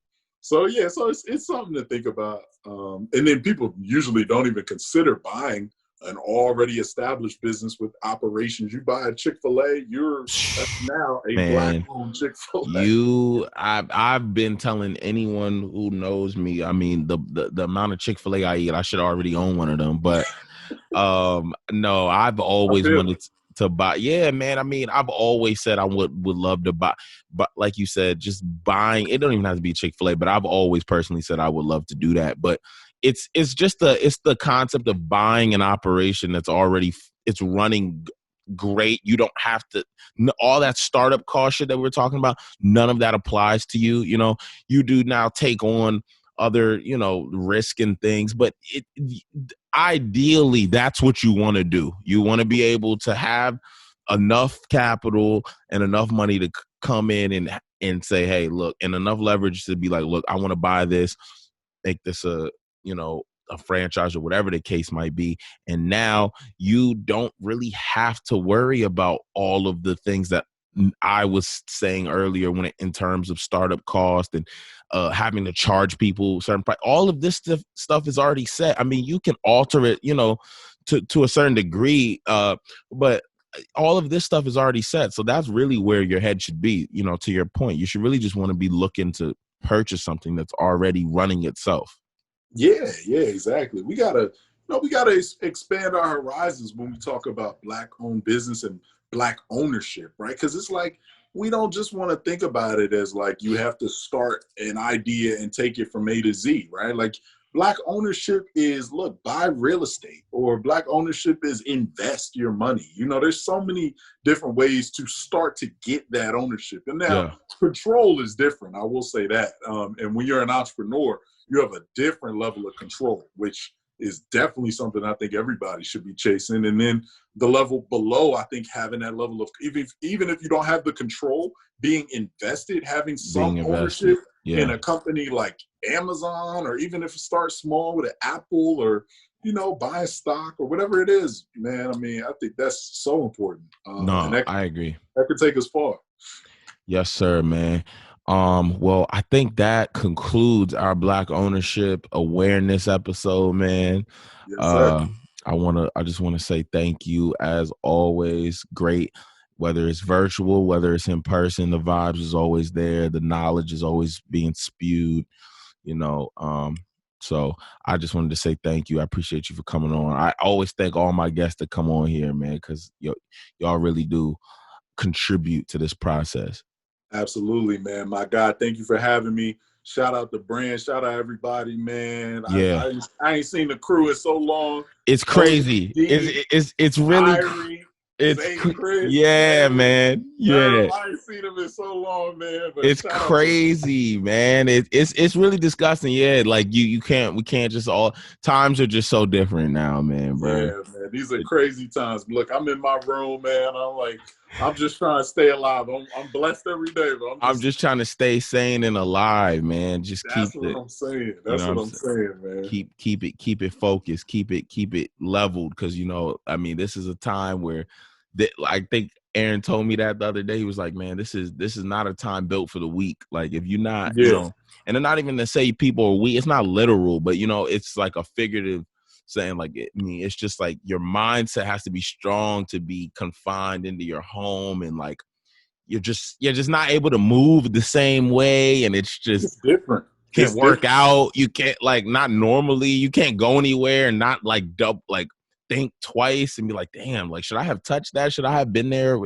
So it's something to think about. And then people usually don't even consider buying an already established business with operations. You buy a Chick-fil-A, that's now a Black-owned Chick-fil-A.
I've been telling anyone who knows me, I mean, the amount of Chick-fil-A I eat, I should already own one of them. But no, I've always wanted to buy. Yeah, man. I mean, I've always said I would love to buy, but like you said, just buying, it don't even have to be Chick-fil-A, but I've always personally said I would love to do that. But it's just the concept of buying an operation that's already, it's running great. You don't have to, all that startup cost shit that we're talking about, none of that applies to you. You know, you do now take on other, risk and things, but ideally that's what you want to do. You want to be able to have enough capital and enough money to come in and say, hey, look, and enough leverage to be like, look, I want to buy this, make this a franchise or whatever the case might be. And now you don't really have to worry about all of the things that I was saying earlier in terms of startup cost and having to charge people certain price. All of this stuff is already set. I mean, you can alter it, to a certain degree, but all of this stuff is already set. So that's really where your head should be. To your point, you should really just want to be looking to purchase something that's already running itself.
Yeah, exactly. We gotta expand our horizons when we talk about Black-owned business and Black ownership, right? Because it's like we don't just want to think about it as like you have to start an idea and take it from A to Z, right? Like Black ownership is, look, buy real estate, or Black ownership is invest your money. There's so many different ways to start to get that ownership. And now control is different. I will say that. And when you're an entrepreneur, you have a different level of control, which is definitely something I think everybody should be chasing. And then the level below, I think having that level of, even if you don't have the control, being invested, having some ownership in a company like Amazon, or even if you start small with an Apple, or, buying stock or whatever it is, man. I mean, I think that's so important.
I agree.
That could take us far.
Yes, sir, man. Well, I think that concludes our Black ownership awareness episode, man.
Yes, sir.
I just want to say thank you as always. Great. Whether it's virtual, whether it's in person, the vibes is always there. The knowledge is always being spewed, so I just wanted to say thank you. I appreciate you for coming on. I always thank all my guests that come on here, man, because y'all really do contribute to this process.
Absolutely, man. My God, thank you for having me. Shout out the brand. Shout out everybody, man.
Yeah.
I ain't seen the crew in so long.
It's crazy. It's really
Irie, Chris,
yeah, man. Yeah.
I ain't seen them in so long, man. But
It's crazy, man. It's really disgusting. Yeah, like we can't just all times are just so different now, man, bro.
Yeah, man. These are crazy times. Look, I'm in my room, man. I'm just trying to stay alive. I'm blessed every day, but
I'm just trying to stay sane and alive, man.
That's what I'm saying. That's what I'm saying, man.
Keep it focused. Keep it leveled, because I mean, this is a time where I think Aaron told me that the other day. He was like, man, this is not a time built for the weak. Like, if you're not, and they're not even to say people are weak. It's not literal, but it's like a figurative saying. Like, I mean, it's just like your mindset has to be strong to be confined into your home, and like you're just not able to move the same way, and it's
different.
Can't work out. You can't, like, not normally. You can't go anywhere and not like think twice and be like, damn, like, should I have touched that? Should I have been there?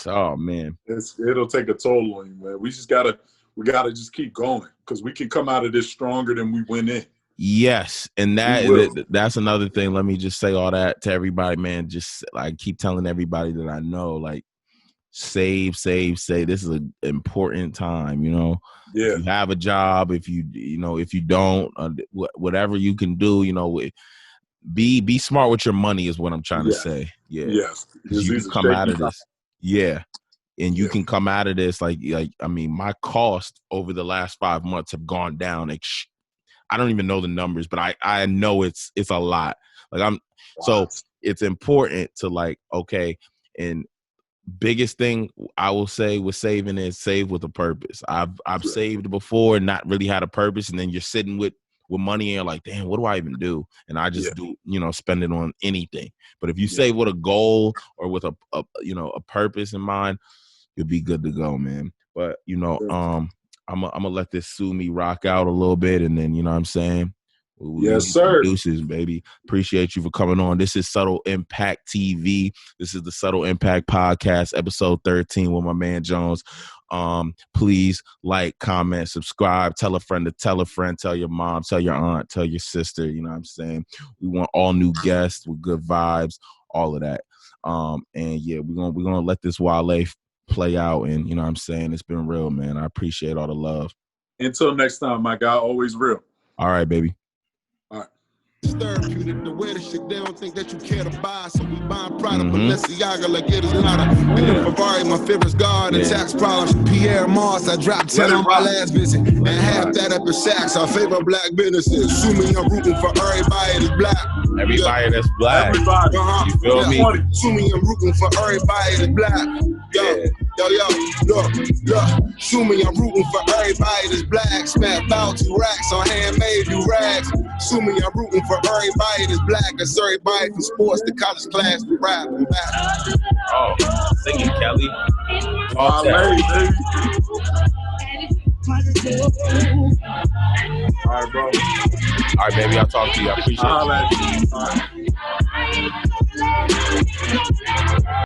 Oh man,
it'll take a toll on you, man. We gotta just keep going, because we can come out of this stronger than we went in.
Yes, and that's another thing. Let me just say all that to everybody, man. Just like keep telling everybody that I know, like, save. This is an important time.
Yeah.
If you have a job, if you don't, whatever you can do, be smart with your money is what I'm trying to say. Yeah.
Yes.
You can come out of this. Yeah. And you can come out of this like I mean, my cost over the last 5 months have gone down. I don't even know the numbers, but I know it's a lot. Like so it's important to, like, okay, and biggest thing I will say with saving is save with a purpose. I've saved before and not really had a purpose, and then you're sitting with money and you're like, damn, what do I even do? And I just do, spend it on anything. But if you save with a goal or with a purpose in mind, you'll be good to go, man. But I'm gonna let this Sue Me rock out a little bit, and then what I'm saying,
yes, sir.
Deuces, baby. Appreciate you for coming on. This is Subtle Impact TV. This is the Subtle Impact Podcast, episode 13 with my man Jones. Please like, comment, subscribe, tell a friend to tell a friend, tell your mom, tell your aunt, tell your sister. You know what I'm saying? We want all new guests with good vibes, all of that. And yeah, we're gonna let this Wale play out, and you know what I'm saying, it's been real, man. I appreciate all the love.
Until next time, my guy, always real.
All right, baby.
It's therapeutic to wear the shit. They don't think that you care to buy, so we buying Prada, Balenciaga like it is nada. And then Ferrari, my favorite's God, and tax problems. Pierre Moss, I dropped 10 on my last visit, and half that up in Saks. Our favorite black businesses. Sue me, I'm rooting for everybody that's black.
Everybody that's black.
Everybody.
You feel me?
Sue me, I'm rooting for everybody that's black. Yo, look. Sue me, I'm rooting for everybody that's black. Smack about 2 racks on handmade do rags. Sue me, I'm rooting for everybody that's black. That's everybody from sports to college class to rap and back.
Oh, singing Kelly.
All right, bro.
All right, baby. I'll talk to you. I appreciate you.
All right.